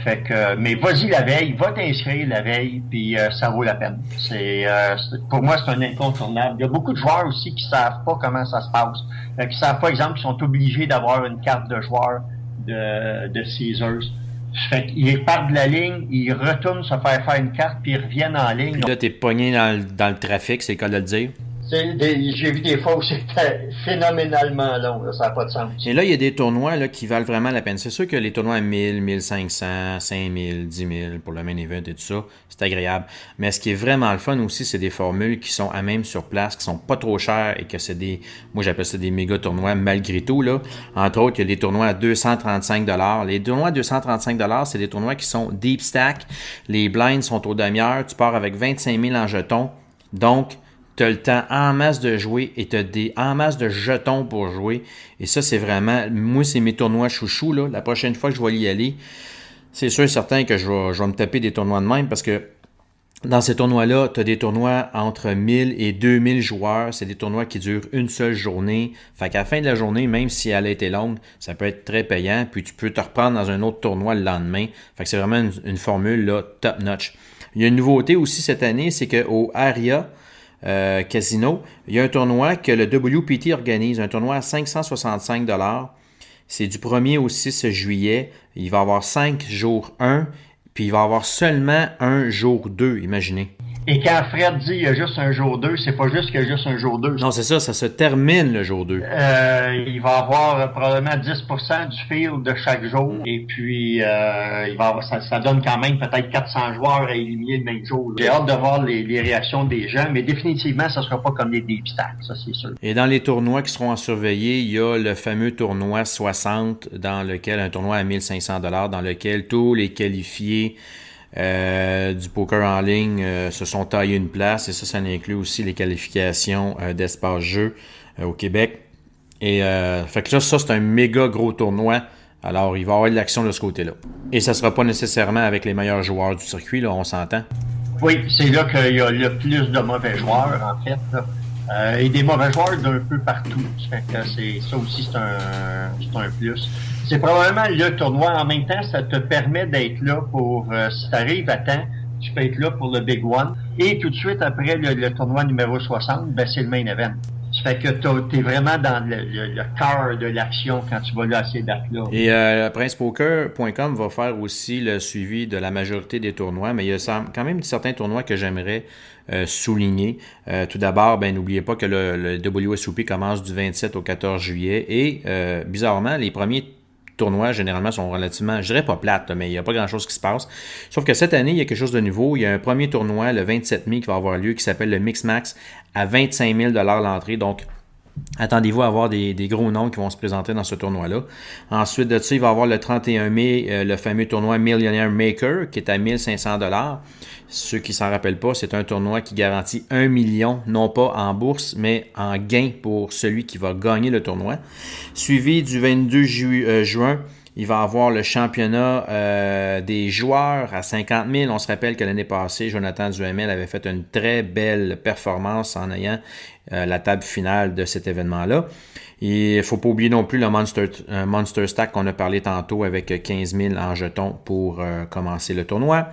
Fait que, mais vas-y la veille, va t'inscrire la veille, puis ça vaut la peine. Pour moi, c'est un incontournable. Il y a beaucoup de joueurs aussi qui savent pas comment ça se passe. Qui savent pas, exemple, qu'ils sont obligés d'avoir une carte de joueur de Caesars. Fait qu'ils partent de la ligne, ils retournent se faire une carte, puis ils reviennent en ligne. Puis là, t'es pogné dans le trafic, c'est le cas de le dire. J'ai vu des fois où c'était phénoménalement long, là, ça n'a pas de sens. Et là, il y a des tournois là, qui valent vraiment la peine. C'est sûr que les tournois à 1000, 1500, 5000, 10 000 pour le main event et tout ça, c'est agréable. Mais ce qui est vraiment le fun aussi, c'est des formules qui sont à même sur place, qui sont pas trop chères et que c'est moi j'appelle ça des méga tournois malgré tout. Là. Entre autres, il y a des tournois à 235 $. Les tournois à 235 $, c'est des tournois qui sont deep stack. Les blinds sont aux demi-heures. Tu pars avec 25 000 en jetons. Donc, tu as le temps en masse de jouer et tu as en masse de jetons pour jouer. Et ça, c'est vraiment... Moi, c'est mes tournois chouchous. Là. La prochaine fois que je vais y aller, c'est sûr et certain que je vais me taper des tournois de même parce que dans ces tournois-là, tu as des tournois entre 1000 et 2000 joueurs. C'est des tournois qui durent une seule journée. Fait qu'à la fin de la journée, même si elle a été longue, ça peut être très payant. Puis tu peux te reprendre dans un autre tournoi le lendemain. Fait que c'est vraiment une formule là, top-notch. Il y a une nouveauté aussi cette année, c'est qu'au Aria Casino, il y a un tournoi que le WPT organise, un tournoi à 565 $. C'est du 1er au 6 juillet. Il va y avoir 5 jours 1, puis il va y avoir seulement un jour 2, imaginez. Et quand Fred dit il y a juste un jour 2, c'est pas juste qu'il y a juste un jour 2. Non, c'est ça se termine le jour 2. Il va avoir probablement 10% du field de chaque jour. Et puis, ça donne quand même peut-être 400 joueurs à éliminer le même jour. J'ai hâte de voir les réactions des gens, mais définitivement, ça sera pas comme les deep stacks, ça c'est sûr. Et dans les tournois qui seront à surveiller, il y a le fameux tournoi 60, un tournoi à 1500 $, dans lequel tous les qualifiés du poker en ligne se sont taillés une place et ça inclut aussi les qualifications d'espace jeu au Québec. Et fait que là, ça c'est un méga gros tournoi. Alors, il va y avoir de l'action de ce côté-là. Et ça ne sera pas nécessairement avec les meilleurs joueurs du circuit, là, on s'entend. Oui, c'est là qu'il y a le plus de mauvais joueurs, en fait. Là. Et des mauvais joueurs d'un peu partout. Fait que ça aussi, c'est un plus. C'est probablement le tournoi. En même temps, ça te permet d'être là pour, si tu arrives à temps, tu peux être là pour le Big One. Et tout de suite après le tournoi numéro 60, c'est le main event. Ça fait que t'es vraiment dans le cœur de l'action quand tu vas là à ces dates-là. Et princepoker.com va faire aussi le suivi de la majorité des tournois, mais il y a quand même certains tournois que j'aimerais souligner. Tout d'abord, n'oubliez pas que le WSOP commence du 27 au 14 juillet et bizarrement, les premiers tournois, généralement, sont relativement, je dirais pas plates, mais il n'y a pas grand-chose qui se passe. Sauf que cette année, il y a quelque chose de nouveau. Il y a un premier tournoi, le 27 mai, qui va avoir lieu, qui s'appelle le Mix Max, à 25 000 $ l'entrée. Donc, attendez-vous à avoir des gros noms qui vont se présenter dans ce tournoi-là. Ensuite de ça, il va y avoir le 31 mai, le fameux tournoi Millionaire Maker, qui est à 1500 $. Ceux qui s'en rappellent pas, c'est un tournoi qui garantit 1 million, non pas en bourse, mais en gain pour celui qui va gagner le tournoi. Suivi du 22 juin, il va y avoir le championnat des joueurs à 50 000. On se rappelle que l'année passée, Jonathan Duhamel avait fait une très belle performance en ayant la table finale de cet événement-là. Il ne faut pas oublier non plus le Monster Stack qu'on a parlé tantôt avec 15 000 en jetons pour commencer le tournoi.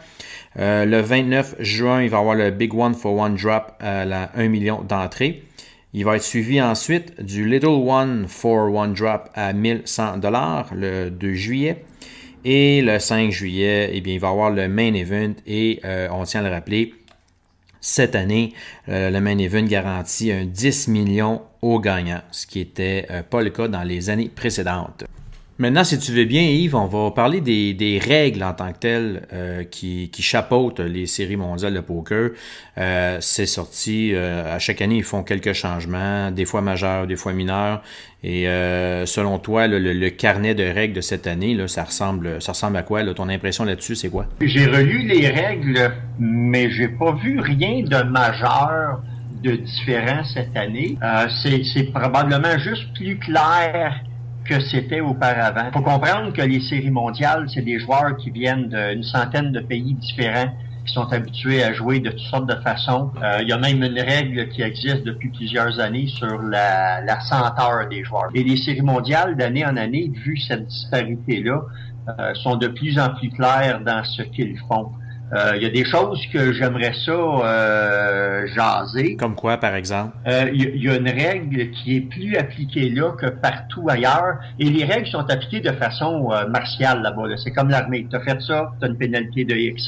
Le 29 juin, il va y avoir le Big One for One Drop à 1 million d'entrées. Il va être suivi ensuite du Little One for One Drop à 1100 $ le 2 juillet. Et le 5 juillet, eh bien, il va y avoir le Main Event et on tient à le rappeler, cette année, le Main Event garantit un 10 millions aux gagnants, ce qui n'était pas le cas dans les années précédentes. Maintenant, si tu veux bien, Yves, on va parler des règles en tant que telles qui chapeautent les séries mondiales de poker. C'est sorti, à chaque année, ils font quelques changements, des fois majeurs, des fois mineurs. Et selon toi, le carnet de règles de cette année, là, ça ressemble à quoi? Là? Ton impression là-dessus, c'est quoi? J'ai relu les règles, mais j'ai pas vu rien de majeur de différent cette année. C'est probablement juste plus clair que c'était auparavant. Il faut comprendre que les séries mondiales, c'est des joueurs qui viennent d'une centaine de pays différents, qui sont habitués à jouer de toutes sortes de façons. Il y a même une règle qui existe depuis plusieurs années sur la senteur des joueurs. Et les séries mondiales, d'année en année, vu cette disparité-là, sont de plus en plus claires dans ce qu'ils font. Il y a des choses que j'aimerais ça jaser. Comme quoi, par exemple? Il y a une règle qui est plus appliquée là que partout ailleurs. Et les règles sont appliquées de façon martiale là-bas. Là. C'est comme l'armée. Tu as fait ça, tu as une pénalité de X.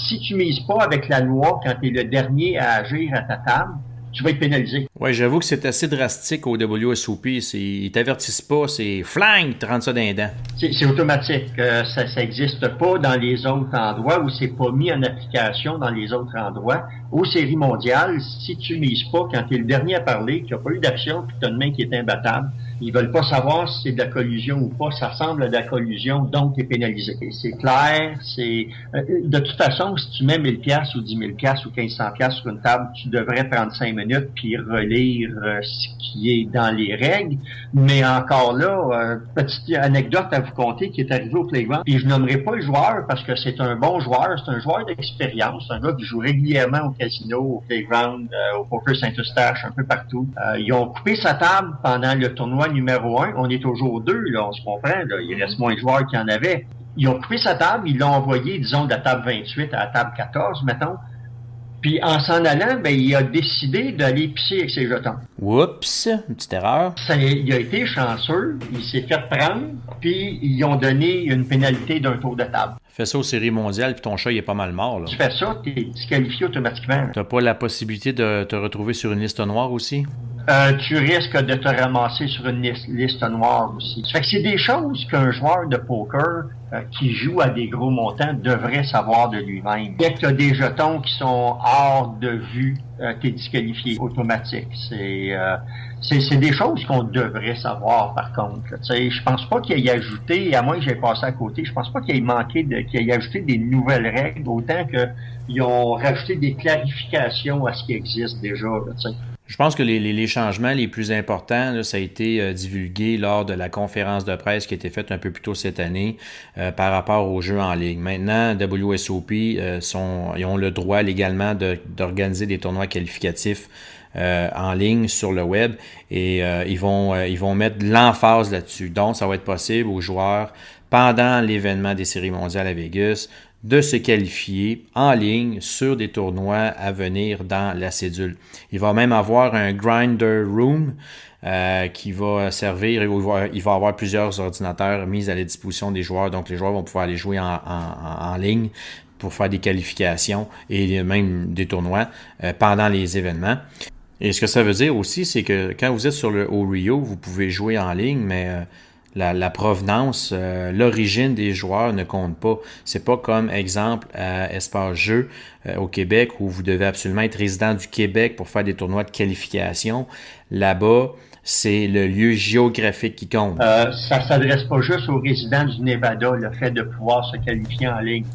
Si tu mises pas avec la loi quand tu es le dernier à agir à ta table, tu vas être pénalisé. Oui, j'avoue que c'est assez drastique au WSOP. Ils t'avertissent pas, c'est flingue, tu rentres ça dans les dents. C'est automatique. Ça n'existe pas dans les autres endroits ou c'est pas mis en application dans les autres endroits. Aux séries mondiales, si tu mises pas quand tu es le dernier à parler, qu'il n'y a pas eu d'action, puis tu as une main qui est imbattable, ils veulent pas savoir si c'est de la collusion ou pas. Ça ressemble à de la collusion, donc tu es pénalisé. Et c'est clair, de toute façon, si tu mets 1000 $ ou 10 000 $ ou 1500 $ sur une table, tu devrais prendre 5 minutes puis relire ce qui est dans les règles. Mais encore là, petite anecdote à vous conter qui est arrivée au Playground. Puis je nommerai pas le joueur parce que c'est un bon joueur, c'est un joueur d'expérience, c'est un gars qui joue régulièrement au casino, au Playground, au Poker Saint-Eustache, un peu partout. Ils ont coupé sa table pendant le tournoi numéro 1. On est au jour 2, là, on se comprend, là. Il reste moins de joueurs qu'il y en avait. Ils ont coupé sa table, ils l'ont envoyé, disons, de la table 28 à la table 14, mettons. Puis en s'en allant, il a décidé d'aller pisser avec ses jetons. Oups, une petite erreur. Il a été chanceux, il s'est fait prendre, puis ils ont donné une pénalité d'un tour de table. Fais ça aux séries mondiales, puis ton chat, il est pas mal mort. Là. Tu fais ça, t'es disqualifié automatiquement. T'as pas la possibilité de te retrouver sur une liste noire aussi? Tu risques de te ramasser sur une liste noire aussi. Ça fait que c'est des choses qu'un joueur de poker qui joue à des gros montants devrait savoir de lui-même. Dès que tu as des jetons qui sont hors de vue, tu es disqualifié automatique. C'est des choses qu'on devrait savoir, par contre. Je pense pas qu'il ait ajouté, à moins que j'ai passé à côté, je pense pas qu'il ait ajouté des nouvelles règles, autant qu'ils ont rajouté des clarifications à ce qui existe déjà. Là, je pense que les changements les plus importants, là, ça a été divulgué lors de la conférence de presse qui a été faite un peu plus tôt cette année par rapport aux jeux en ligne. Maintenant, WSOP, ils ont le droit légalement d'organiser des tournois qualificatifs en ligne sur le web et ils vont mettre l'emphase là-dessus. Donc, ça va être possible aux joueurs, pendant l'événement des séries mondiales à Vegas, de se qualifier en ligne sur des tournois à venir dans la cédule. Il va même avoir un grinder room qui va servir, il va avoir plusieurs ordinateurs mis à la disposition des joueurs, donc les joueurs vont pouvoir aller jouer en ligne pour faire des qualifications et même des tournois pendant les événements. Et ce que ça veut dire aussi, c'est que quand vous êtes sur le Rio, vous pouvez jouer en ligne, mais la provenance, l'origine des joueurs ne compte pas. C'est pas comme exemple à Espace Jeux au Québec où vous devez absolument être résident du Québec pour faire des tournois de qualification. Là-bas, c'est le lieu géographique qui compte. Ça s'adresse pas juste aux résidents du Nevada, le fait de pouvoir se qualifier en ligne.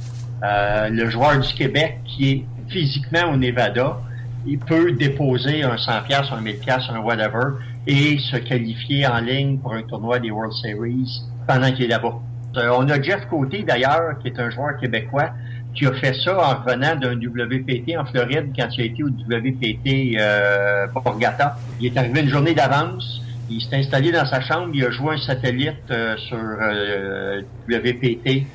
Le joueur du Québec qui est physiquement au Nevada, il peut déposer un 100$, un 1000$, un whatever, et se qualifier en ligne pour un tournoi des World Series pendant qu'il est là-bas. On a Jeff Côté, d'ailleurs, qui est un joueur québécois, qui a fait ça en revenant d'un WPT en Floride quand il a été au WPT Borgata. Il est arrivé une journée d'avance, il s'est installé dans sa chambre, il a joué un satellite sur WPT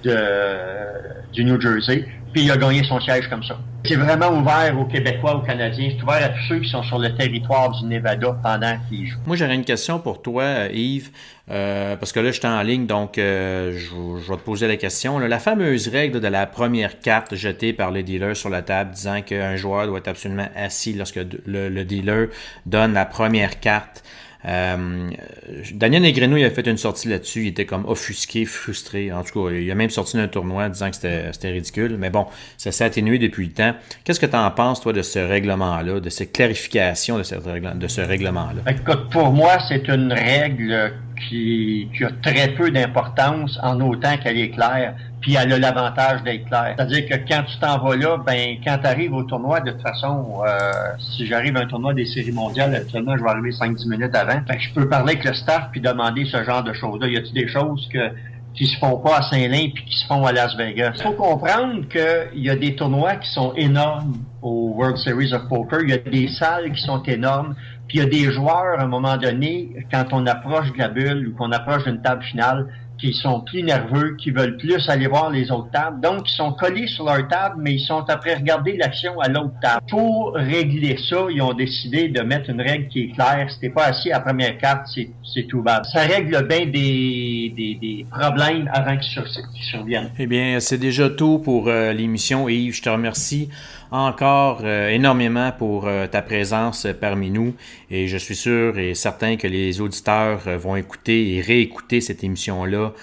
du New Jersey, puis il a gagné son siège comme ça. C'est vraiment ouvert aux Québécois, aux Canadiens. C'est ouvert à tous ceux qui sont sur le territoire du Nevada pendant qu'ils jouent. Moi, j'aurais une question pour toi, Yves, parce que là, je suis en ligne, donc je vais te poser la question. Là, la fameuse règle de la première carte jetée par le dealer sur la table disant qu'un joueur doit être absolument assis lorsque le dealer donne la première carte. Daniel Negreanu, il a fait une sortie là-dessus, il était comme offusqué, frustré. En tout cas, il a même sorti d'un tournoi disant que c'était ridicule. Mais bon, ça s'est atténué depuis le temps. Qu'est-ce que tu en penses, toi, de ce règlement-là, de cette clarification de ce règlement-là? Écoute, pour moi, c'est une règle qui a très peu d'importance en autant qu'elle est claire, puis elle a l'avantage d'être claire. C'est-à-dire que quand tu t'en vas là, ben quand tu arrives au tournoi, de toute façon, si j'arrive à un tournoi des séries mondiales, actuellement, je vais arriver 5-10 minutes avant. Fait que je peux parler avec le staff puis demander ce genre de choses-là. Y a-t-il des choses qui se font pas à Saint-Lin puis qui se font à Las Vegas? Il faut comprendre qu'il y a des tournois qui sont énormes au World Series of Poker. Il y a des salles qui sont énormes. Puis il y a des joueurs, à un moment donné, quand on approche de la bulle ou qu'on approche d'une table finale, qui sont plus nerveux, qui veulent plus aller voir les autres tables. Donc, ils sont collés sur leur table, mais ils sont après regarder l'action à l'autre table. Pour régler ça, ils ont décidé de mettre une règle qui est claire. Si t'es pas assis à la première carte, c'est tout bas. Ça règle bien des problèmes avant qu'ils surviennent. Eh bien, c'est déjà tout pour l'émission. Yves, je te remercie encore énormément pour ta présence parmi nous et je suis sûr et certain que les auditeurs vont écouter et réécouter cette émission-là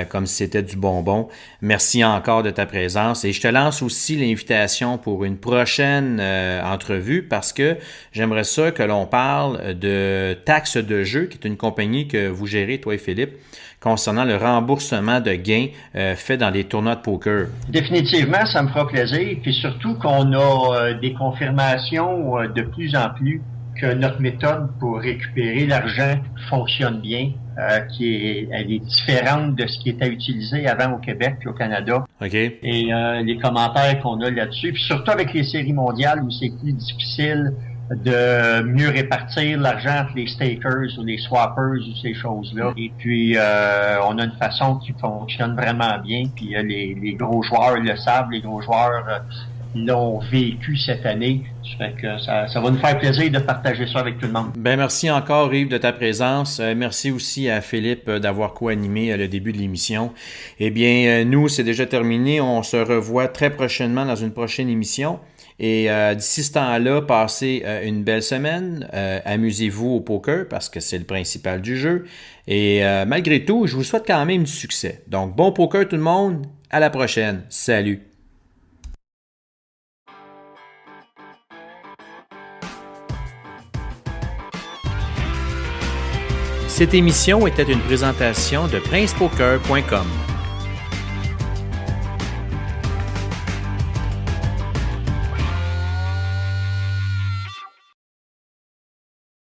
comme si c'était du bonbon. Merci encore de ta présence et je te lance aussi l'invitation pour une prochaine entrevue parce que j'aimerais ça que l'on parle de Taxe de jeu, qui est une compagnie que vous gérez, toi et Philippe, concernant le remboursement de gains faits dans les tournois de poker. Définitivement, ça me fera plaisir. Puis surtout qu'on a des confirmations de plus en plus que notre méthode pour récupérer l'argent fonctionne bien, elle est différente de ce qui était utilisé avant au Québec et au Canada. OK. Et les commentaires qu'on a là-dessus, puis surtout avec les séries mondiales où c'est plus difficile de mieux répartir l'argent entre les stakers ou les swappers ou ces choses-là. Et puis, on a une façon qui fonctionne vraiment bien. Puis, les gros joueurs le savent, les gros joueurs l'ont vécu cette année. Ça fait que ça va nous faire plaisir de partager ça avec tout le monde. Ben merci encore, Yves, de ta présence. Merci aussi à Philippe d'avoir co-animé le début de l'émission. Eh bien, nous, c'est déjà terminé. On se revoit très prochainement dans une prochaine émission. Et d'ici ce temps-là, passez une belle semaine. Amusez-vous au poker parce que c'est le principal du jeu. Et malgré tout, je vous souhaite quand même du succès. Donc, bon poker tout le monde. À la prochaine. Salut. Cette émission était une présentation de PrincePoker.com.